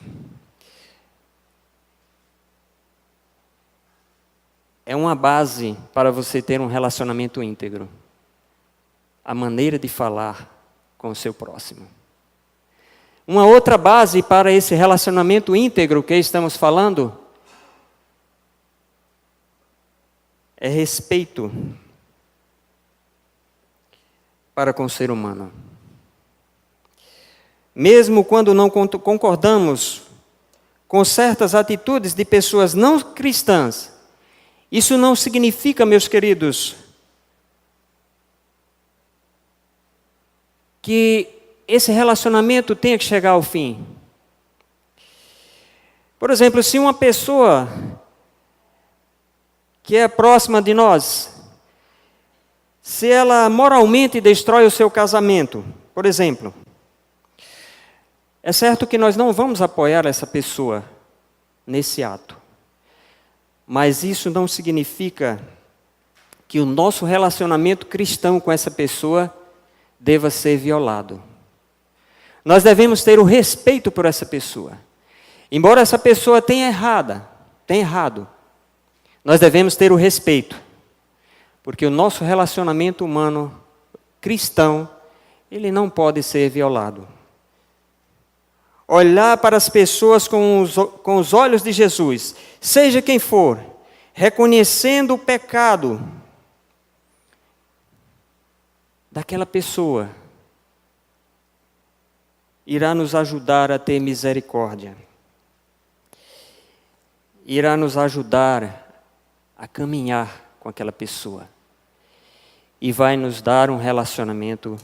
é uma base para você ter um relacionamento íntegro. A maneira de falar com o seu próximo. Uma outra base para esse relacionamento íntegro que estamos falando é respeito para com o ser humano. Mesmo quando não concordamos com certas atitudes de pessoas não cristãs, isso não significa, meus queridos, que esse relacionamento tenha que chegar ao fim. Por exemplo, se uma pessoa que é próxima de nós, se ela moralmente destrói o seu casamento, por exemplo, é certo que nós não vamos apoiar essa pessoa nesse ato. Mas isso não significa que o nosso relacionamento cristão com essa pessoa deva ser violado. Nós devemos ter o respeito por essa pessoa. Embora essa pessoa tenha errado, nós devemos ter o respeito. Porque o nosso relacionamento humano cristão, ele não pode ser violado. Olhar para as pessoas com os olhos de Jesus, seja quem for, reconhecendo o pecado daquela pessoa, irá nos ajudar a ter misericórdia. Irá nos ajudar a caminhar com aquela pessoa. E vai nos dar um relacionamento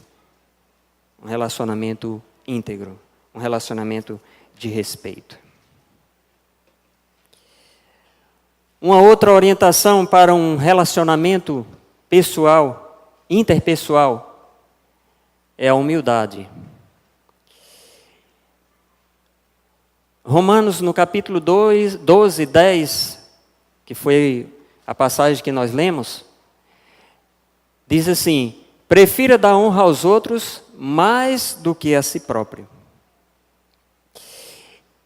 íntegro, um relacionamento de respeito. Uma outra orientação para um relacionamento pessoal, interpessoal, é a humildade. Romanos, no capítulo 12, 10, que foi a passagem que nós lemos, diz assim: prefira dar honra aos outros mais do que a si próprio.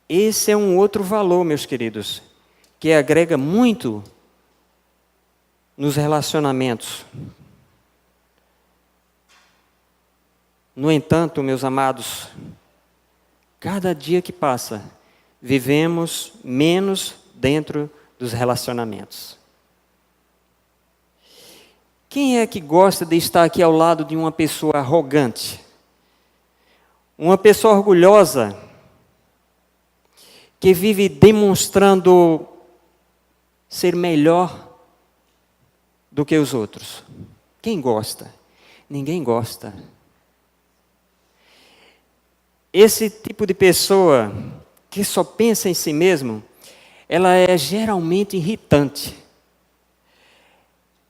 Esse é um outro valor, meus queridos, que agrega muito nos relacionamentos. No entanto, meus amados, cada dia que passa, vivemos menos dentro dos relacionamentos. Quem é que gosta de estar aqui ao lado de uma pessoa arrogante? Uma pessoa orgulhosa, que vive demonstrando ser melhor do que os outros? Quem gosta? Ninguém gosta. Esse tipo de pessoa que só pensa em si mesmo, ela é geralmente irritante.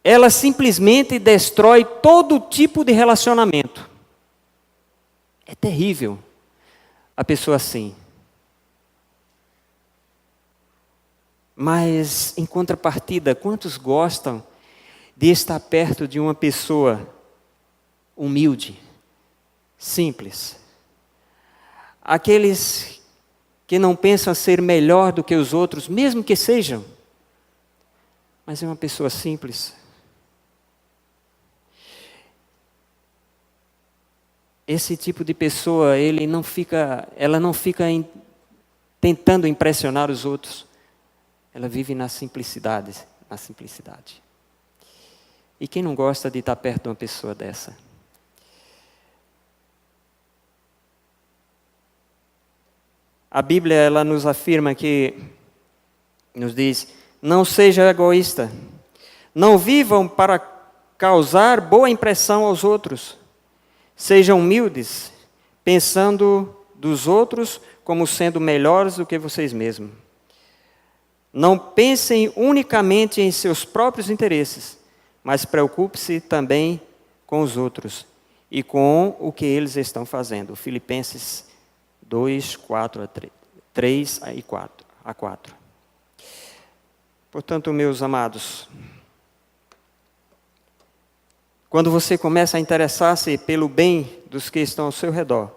Ela simplesmente destrói todo tipo de relacionamento. É terrível a pessoa assim. Mas, em contrapartida, quantos gostam de estar perto de uma pessoa humilde, simples? Aqueles que não pensam ser melhor do que os outros, mesmo que sejam, mas é uma pessoa simples. Esse tipo de pessoa, ela não fica tentando impressionar os outros. Ela vive na simplicidade. E quem não gosta de estar perto de uma pessoa dessa? A Bíblia, ela nos afirma nos diz: não seja egoísta. Não vivam para causar boa impressão aos outros. Sejam humildes, pensando dos outros como sendo melhores do que vocês mesmos. Não pensem unicamente em seus próprios interesses, mas preocupe-se também com os outros e com o que eles estão fazendo. Filipenses 2, 3 a 4. Portanto, meus amados, quando você começa a interessar-se pelo bem dos que estão ao seu redor,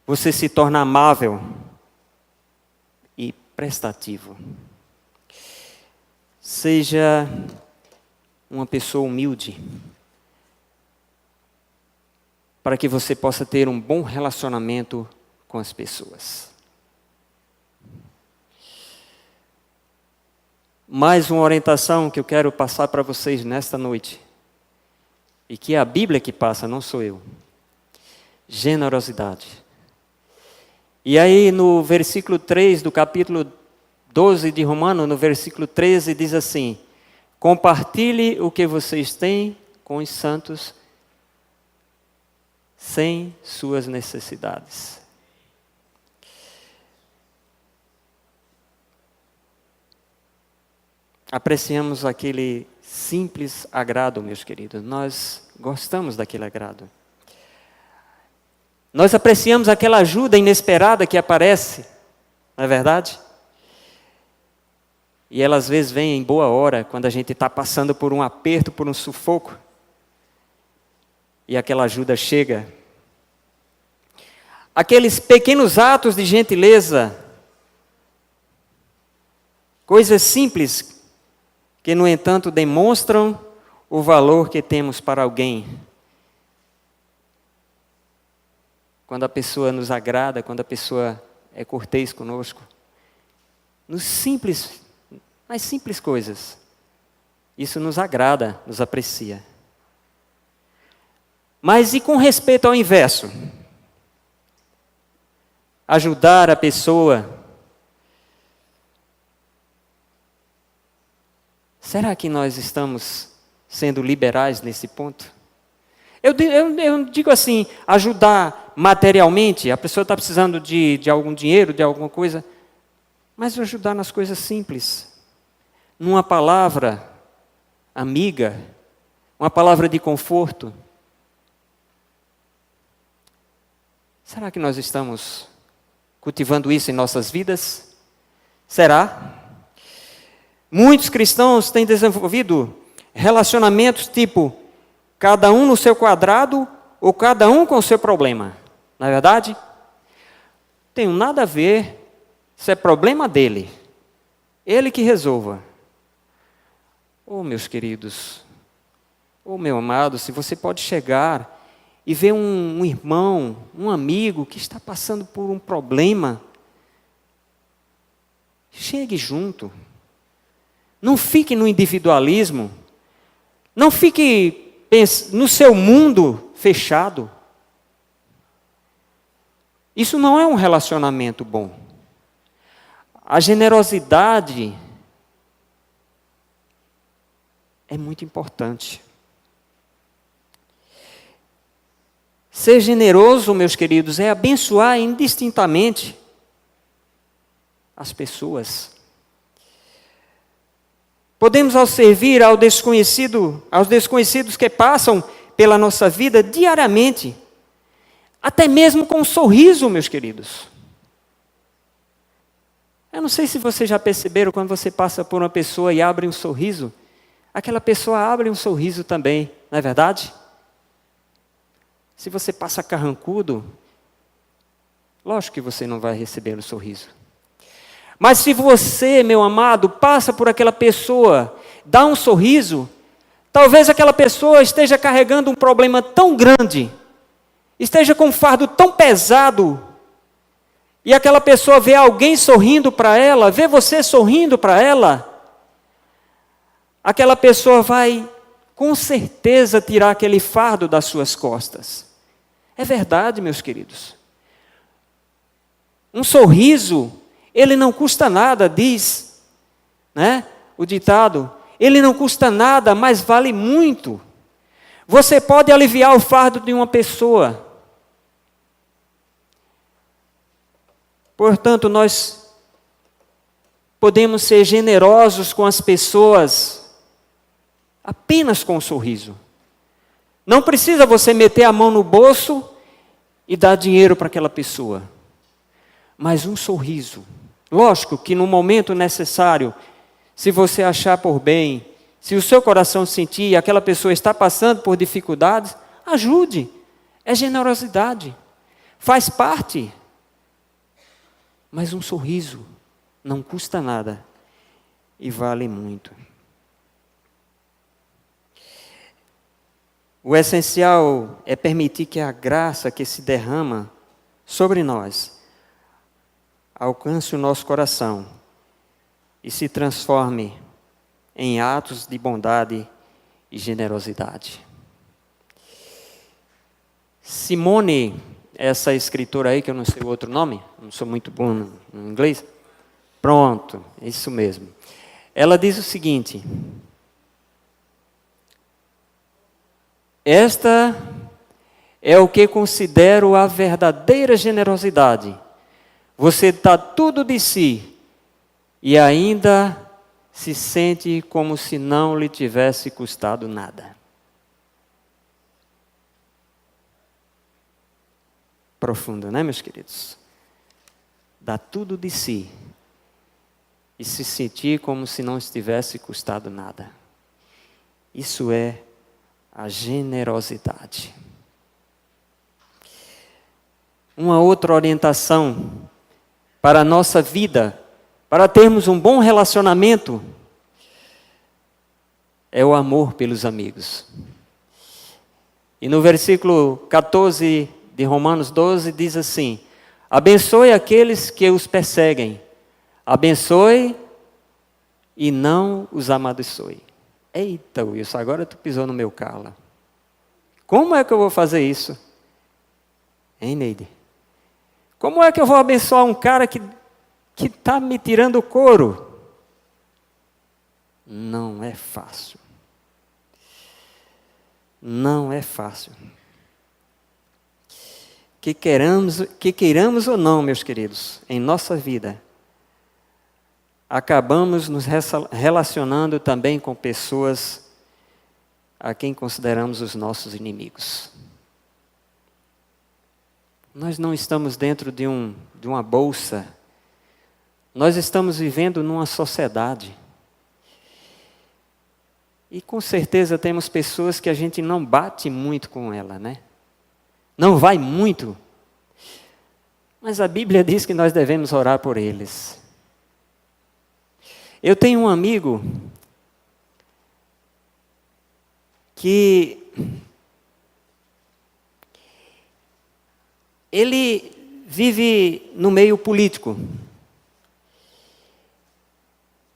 você se torna amável e prestativo. Seja uma pessoa humilde, para que você possa ter um bom relacionamento com as pessoas. Mais uma orientação que eu quero passar para vocês nesta noite, e que é a Bíblia que passa, não sou eu. Generosidade. E aí no versículo 3 do capítulo 12 de Romanos, no versículo 13, diz assim: compartilhe o que vocês têm com os santos, sem suas necessidades. Apreciamos aquele simples agrado, meus queridos. Nós gostamos daquele agrado. Nós apreciamos aquela ajuda inesperada que aparece, não é verdade? E ela às vezes vem em boa hora, quando a gente está passando por um aperto, por um sufoco. E aquela ajuda chega. Aqueles pequenos atos de gentileza, coisas simples, que no entanto demonstram o valor que temos para alguém. Quando a pessoa nos agrada, quando a pessoa é cortês conosco. Nas simples coisas. Isso nos agrada, nos aprecia. Mas e com respeito ao inverso? ajudar a pessoa. Será que nós estamos sendo liberais nesse ponto? Eu digo assim, ajudar materialmente, a pessoa está precisando de algum dinheiro, de alguma coisa, mas ajudar nas coisas simples. Numa palavra amiga, uma palavra de conforto. Será que nós estamos cultivando isso em nossas vidas? Será? Muitos cristãos têm desenvolvido relacionamentos tipo cada um no seu quadrado ou cada um com o seu problema. Não é verdade? Tem nada a ver, isso é problema dele. Ele que resolva. Oh, meus queridos, oh, meu amado, se você pode chegar e ver um irmão, um amigo que está passando por um problema, chegue junto. Não fique no individualismo. Não fique no seu mundo fechado. Isso não é um relacionamento bom. A generosidade é muito importante. Ser generoso, meus queridos, é abençoar indistintamente as pessoas. Podemos, ao servir aos desconhecidos que passam pela nossa vida diariamente, até mesmo com um sorriso, meus queridos. Eu não sei se vocês já perceberam, quando você passa por uma pessoa e abre um sorriso, aquela pessoa abre um sorriso também, não é verdade? Se você passa carrancudo, lógico que você não vai receber um sorriso. Mas se você, meu amado, passa por aquela pessoa, dá um sorriso, talvez aquela pessoa esteja carregando um problema tão grande, esteja com um fardo tão pesado, e aquela pessoa vê alguém sorrindo para ela, vê você sorrindo para ela, aquela pessoa vai, com certeza, tirar aquele fardo das suas costas. É verdade, meus queridos. Um sorriso, ele não custa nada, diz, né, o ditado. Ele não custa nada, mas vale muito. Você pode aliviar o fardo de uma pessoa. Portanto, nós podemos ser generosos com as pessoas apenas com um sorriso. Não precisa você meter a mão no bolso e dar dinheiro para aquela pessoa. Mas um sorriso. Lógico que no momento necessário, se você achar por bem, se o seu coração sentir, aquela pessoa está passando por dificuldades, ajude. É generosidade. Faz parte. Mas um sorriso não custa nada e vale muito. O essencial é permitir que a graça que se derrama sobre nós alcance o nosso coração e se transforme em atos de bondade e generosidade. Simone, essa escritora aí, que eu não sei o outro nome, não sou muito bom no inglês. Pronto, é isso mesmo. Ela diz o seguinte: esta é o que considero a verdadeira generosidade. Você dá tudo de si e ainda se sente como se não lhe tivesse custado nada. Profundo, né, meus queridos? Dá tudo de si e se sentir como se não estivesse custado nada. Isso é a generosidade. Uma outra orientação para a nossa vida, para termos um bom relacionamento, é o amor pelos amigos. E no versículo 14 de Romanos 12 diz assim: abençoe aqueles que os perseguem, abençoe e não os amaldiçoe. Eita, Wilson, agora tu pisou no meu calo. Como é que eu vou fazer isso? Hein, Neide? Como é que eu vou abençoar um cara que está me tirando o couro? Não é fácil. Não é fácil. Que queiramos ou não, meus queridos, em nossa vida, acabamos nos relacionando também com pessoas a quem consideramos os nossos inimigos. Nós não estamos dentro de uma bolsa. Nós estamos vivendo numa sociedade. E com certeza temos pessoas que a gente não bate muito com ela, né? Não vai muito. Mas a Bíblia diz que nós devemos orar por eles. Eu tenho um amigo que ele vive no meio político.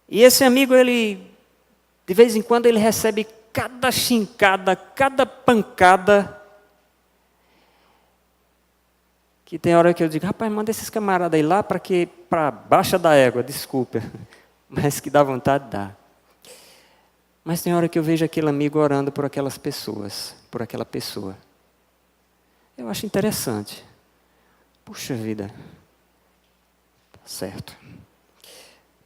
E esse amigo, ele, de vez em quando, ele recebe cada chincada, cada pancada, que tem hora que eu digo, rapaz, manda esses camaradas aí lá para baixa da égua, desculpa, mas que dá vontade, dá. Mas tem hora que eu vejo aquele amigo orando por aquelas pessoas, por aquela pessoa. Eu acho interessante. Puxa vida, tá certo.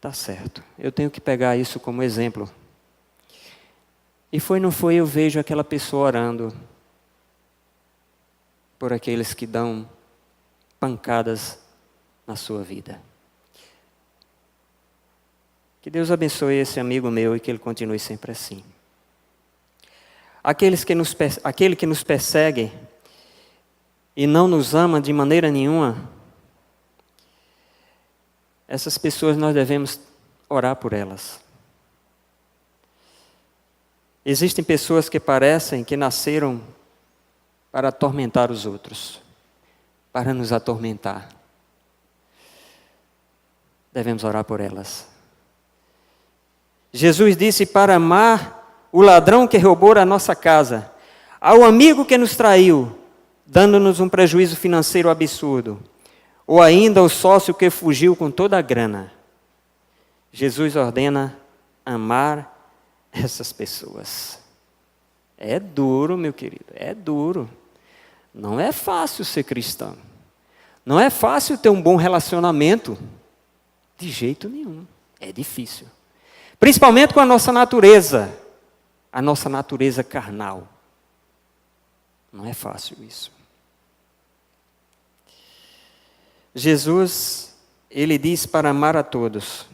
Tá certo. Eu tenho que pegar isso como exemplo. E não foi, eu vejo aquela pessoa orando por aqueles que dão pancadas na sua vida. Que Deus abençoe esse amigo meu e que ele continue sempre assim. Aquele que nos persegue e não nos ama de maneira nenhuma, essas pessoas nós devemos orar por elas. Existem pessoas que parecem que nasceram para atormentar os outros, para nos atormentar. Devemos orar por elas. Jesus disse para amar o ladrão que roubou a nossa casa, ao amigo que nos traiu, dando-nos um prejuízo financeiro absurdo, ou ainda o sócio que fugiu com toda a grana. Jesus ordena amar essas pessoas. É duro, meu querido, é duro. Não é fácil ser cristão. Não é fácil ter um bom relacionamento. De jeito nenhum. É difícil. Principalmente com a nossa natureza carnal. Não é fácil isso. Jesus, ele diz para amar a todos.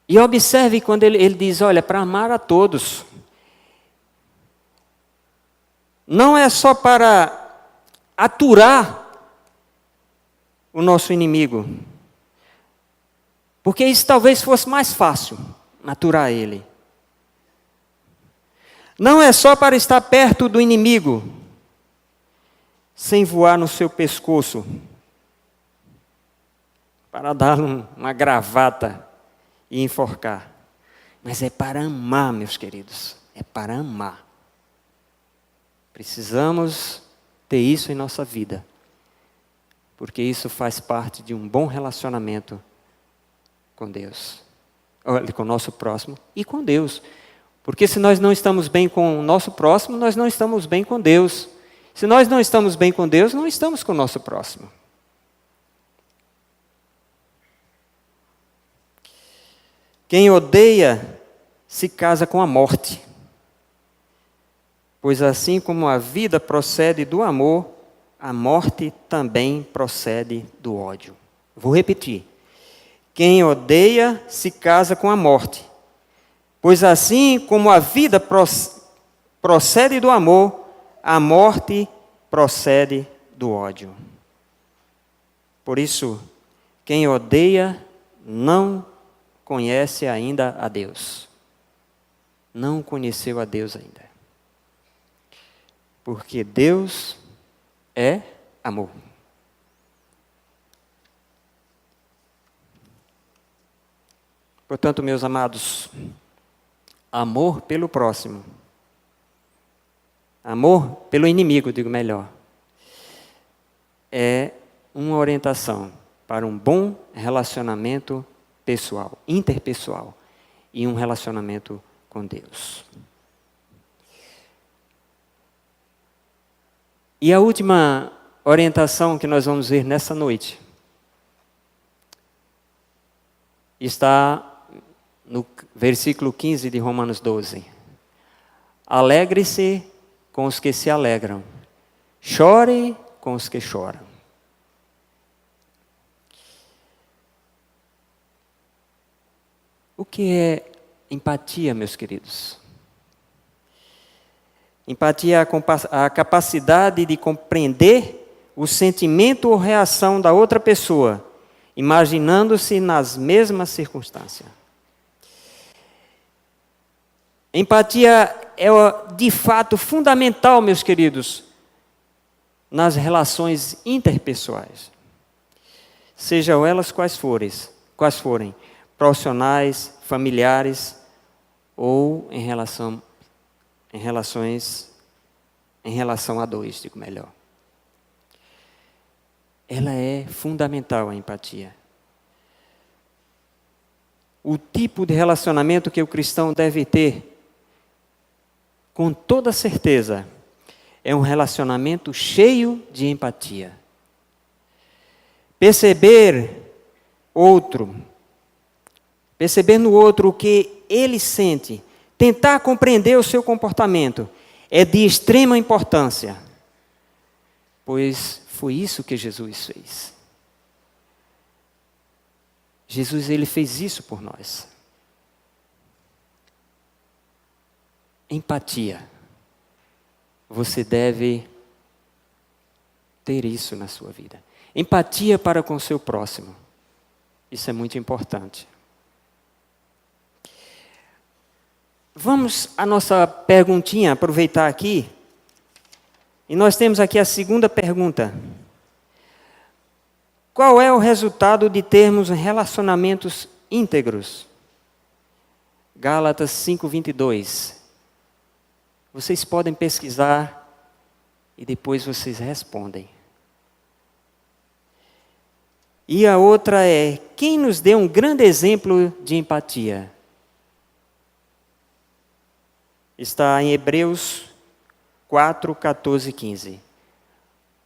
E observe quando ele diz, olha, para amar a todos. Não é só para aturar o nosso inimigo. Porque isso talvez fosse mais fácil, aturar ele. Não é só para estar perto do inimigo, sem voar no seu pescoço, para dar uma gravata e enforcar. Mas é para amar, meus queridos, é para amar. Precisamos ter isso em nossa vida, porque isso faz parte de um bom relacionamento com Deus, com o nosso próximo e com Deus. Porque se nós não estamos bem com o nosso próximo, nós não estamos bem com Deus. Se nós não estamos bem com Deus, não estamos com o nosso próximo. Quem odeia se casa com a morte. Pois assim como a vida procede do amor, a morte também procede do ódio. Vou repetir. Quem odeia se casa com a morte. Pois assim como a vida procede do amor, a morte procede do ódio. Por isso, quem odeia não conhece ainda a Deus. Não conheceu a Deus ainda. Porque Deus é amor. Portanto, meus amados, amor pelo próximo, amor pelo inimigo, digo melhor, é uma orientação para um bom relacionamento pessoal, interpessoal, e um relacionamento com Deus. E a última orientação que nós vamos ver nessa noite está no versículo 15 de Romanos 12. Alegre-se com os que se alegram, chore com os que choram. O que é empatia, meus queridos? Empatia é a capacidade de compreender o sentimento ou reação da outra pessoa, imaginando-se nas mesmas circunstâncias. Empatia é, de fato, fundamental, meus queridos, nas relações interpessoais. Sejam elas quais forem, profissionais, familiares ou em relação a dois, digo melhor. Ela é fundamental, a empatia. O tipo de relacionamento que o cristão deve ter, com toda certeza, é um relacionamento cheio de empatia. Perceber no outro o que ele sente, tentar compreender o seu comportamento, é de extrema importância, pois foi isso que Jesus fez. Jesus, ele fez isso por nós. Empatia. Você deve ter isso na sua vida. Empatia para com o seu próximo. Isso é muito importante. Vamos à nossa perguntinha, aproveitar aqui. E nós temos aqui a segunda pergunta. Qual é o resultado de termos relacionamentos íntegros? Gálatas 5:22. Vocês podem pesquisar e depois vocês respondem. E a outra é: quem nos deu um grande exemplo de empatia? Está em Hebreus 4, 14 e 15.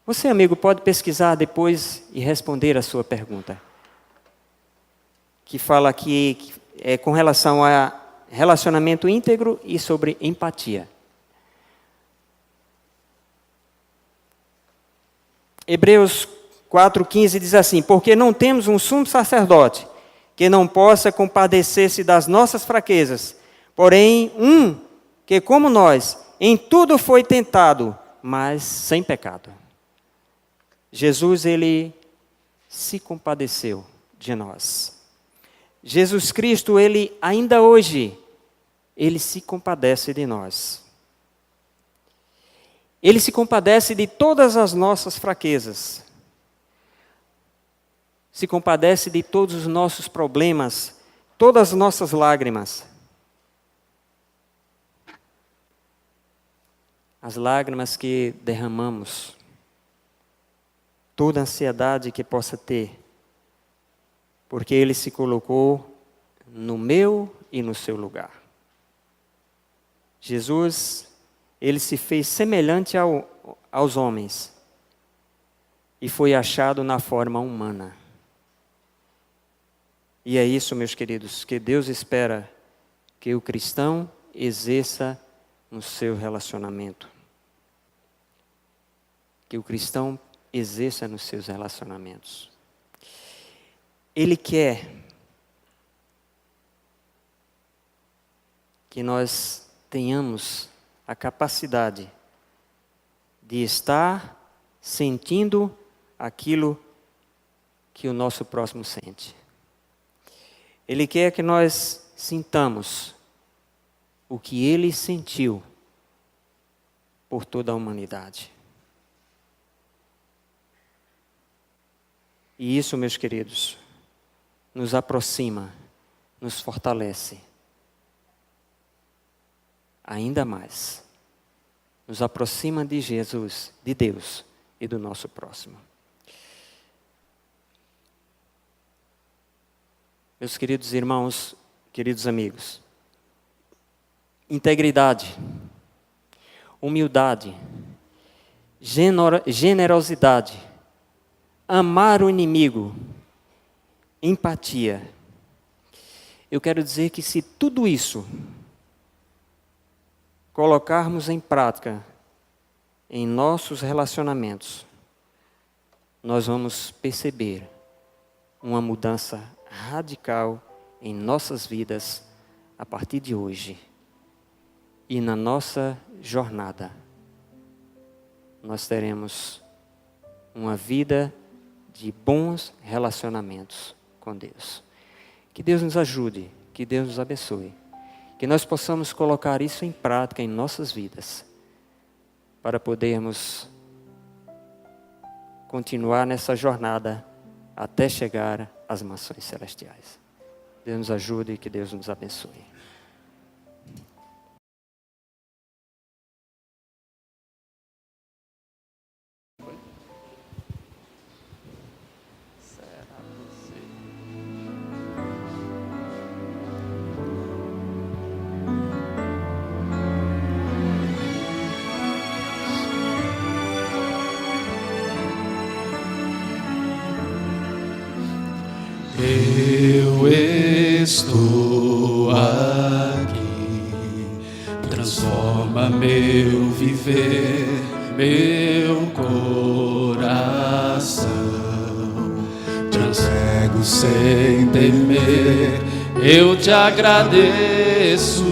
Você, amigo, pode pesquisar depois e responder a sua pergunta. Que fala aqui com relação a relacionamento íntegro e sobre empatia. Hebreus 4,15 diz assim: porque não temos um sumo sacerdote que não possa compadecer-se das nossas fraquezas, porém que, como nós, em tudo foi tentado, mas sem pecado. Jesus, ele se compadeceu de nós. Jesus Cristo, ele ainda hoje, ele se compadece de nós. Ele se compadece de todas as nossas fraquezas. Se compadece de todos os nossos problemas, todas as nossas lágrimas. As lágrimas que derramamos, toda a ansiedade que possa ter, porque Ele se colocou no meu e no seu lugar. Jesus, Ele se fez semelhante aos homens e foi achado na forma humana. E é isso, meus queridos, que Deus espera que o cristão exerça no seu relacionamento. Que o cristão exerça nos seus relacionamentos. Ele quer que nós tenhamos a capacidade de estar sentindo aquilo que o nosso próximo sente. Ele quer que nós sintamos o que ele sentiu por toda a humanidade. E isso, meus queridos, nos aproxima, nos fortalece ainda mais. Nos aproxima de Jesus, de Deus e do nosso próximo. Meus queridos irmãos, queridos amigos, integridade, humildade, generosidade, amar o inimigo, empatia. Eu quero dizer que se tudo isso colocarmos em prática em nossos relacionamentos, nós vamos perceber uma mudança radical em nossas vidas a partir de hoje. E na nossa jornada, nós teremos uma vida de bons relacionamentos com Deus. Que Deus nos ajude, que Deus nos abençoe, que nós possamos colocar isso em prática em nossas vidas, para podermos continuar nessa jornada até chegar às mansões celestiais. Deus nos ajude e que Deus nos abençoe. Eu estou aqui, transforma meu viver, meu coração. Transego sem temer, eu te agradeço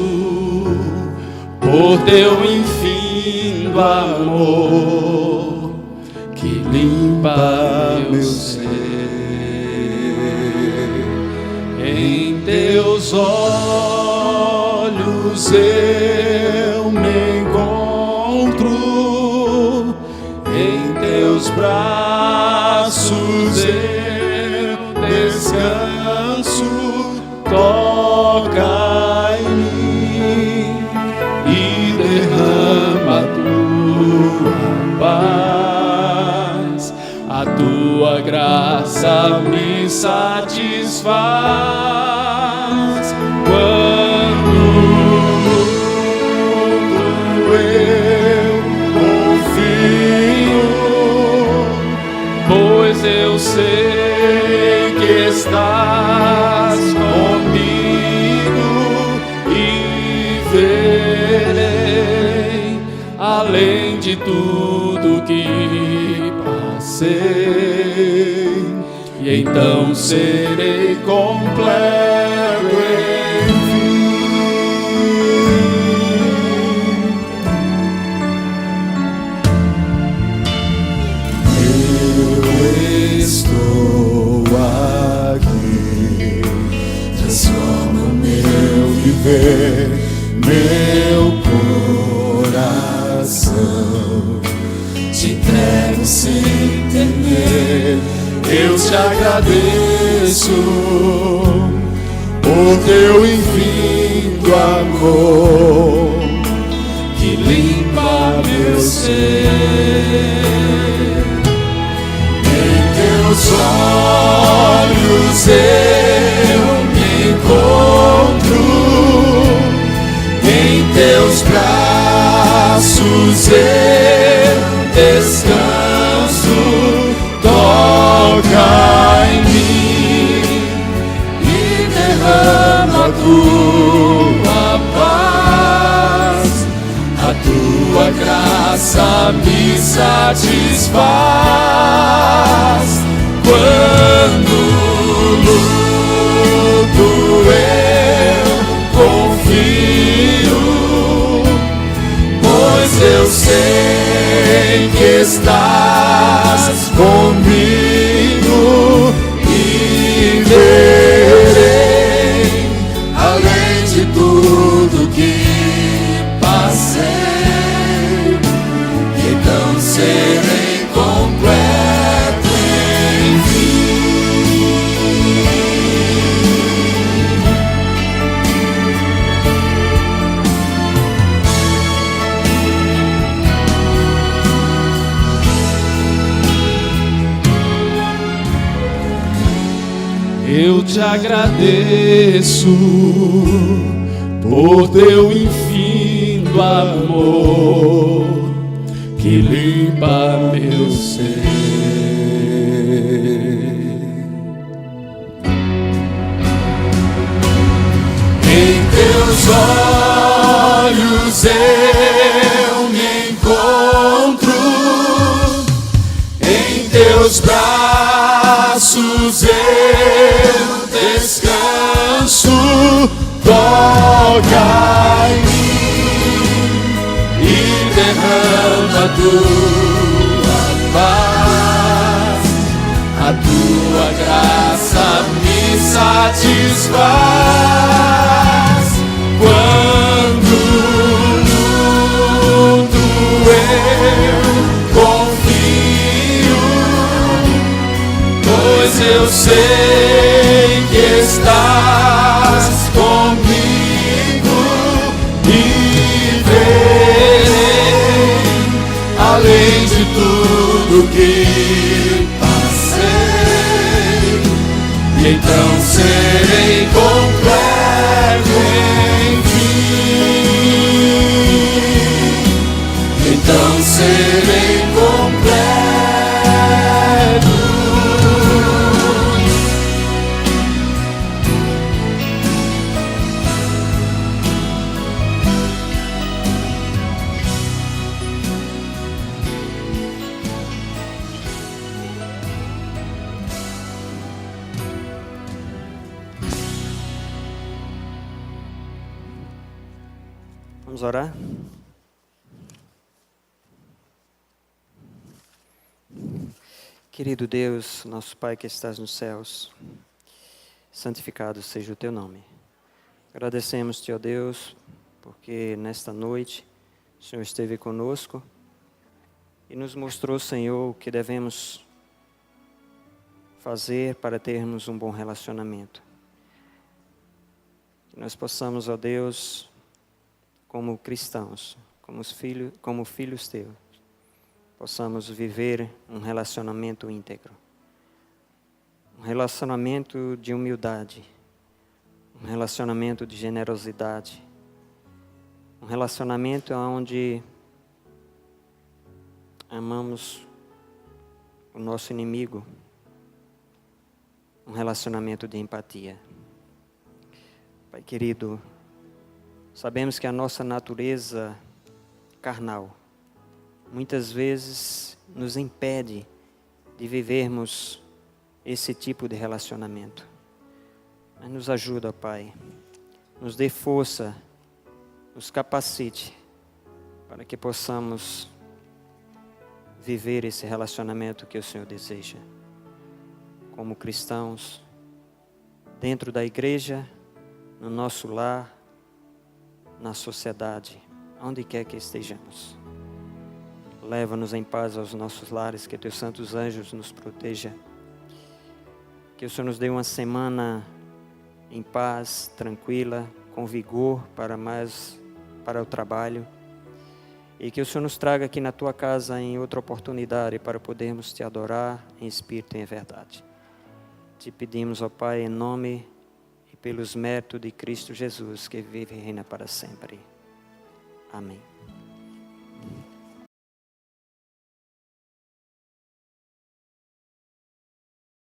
por teu infindo amor que limpa meu ser. Em teus olhos eu me encontro, em teus braços eu descanso. Toca em mim e derrama a tua paz, a tua graça me satisfaz. Quando eu confio, pois eu sei que estás comigo e verei além de tudo que passei, e então serei completo em Eu estou aqui, transforma o meu viver, meu coração. Te entrego sem temer, eu te agradeço por teu infindo amor que limpa meu ser. Em teus olhos eu me encontro, em teus braços eu descanso. Toca em mim e derrama a tua paz, a tua graça me satisfaz. Quando luto eu confio, pois eu sei que estás comigo e verei além de tudo que passei, então serei completo em mim. Eu te agradeço por teu infindo amor que limpa meu ser. Em teus olhos eu me encontro, em teus braços eu descanso. Toca em mim e derrama a tua paz, a tua graça me satisfaz. Quando luto eu confio, pois eu sei que estás comigo e verei além de tudo que passei, e então serei completo em ti. Então serei completo. Vamos orar? Querido Deus, nosso Pai que estás nos céus, santificado seja o teu nome. Agradecemos-te, ó Deus, porque nesta noite o Senhor esteve conosco e nos mostrou, Senhor, o que devemos fazer para termos um bom relacionamento. Que nós possamos, ó Deus, como cristãos, como filhos teus, possamos viver um relacionamento íntegro, um relacionamento de humildade, um relacionamento de generosidade, um relacionamento onde amamos o nosso inimigo, um relacionamento de empatia. Pai querido, sabemos que a nossa natureza carnal muitas vezes nos impede de vivermos esse tipo de relacionamento. Mas nos ajuda, Pai, nos dê força, nos capacite para que possamos viver esse relacionamento que o Senhor deseja. Como cristãos, dentro da igreja, no nosso lar, na sociedade, onde quer que estejamos. Leva-nos em paz aos nossos lares, que teus santos anjos nos protejam. Que o Senhor nos dê uma semana em paz, tranquila, com vigor para o trabalho. E que o Senhor nos traga aqui na tua casa em outra oportunidade para podermos te adorar em espírito e em verdade. Te pedimos, ó Pai, em nome e pelos méritos de Cristo Jesus, que vive e reina para sempre. Amém.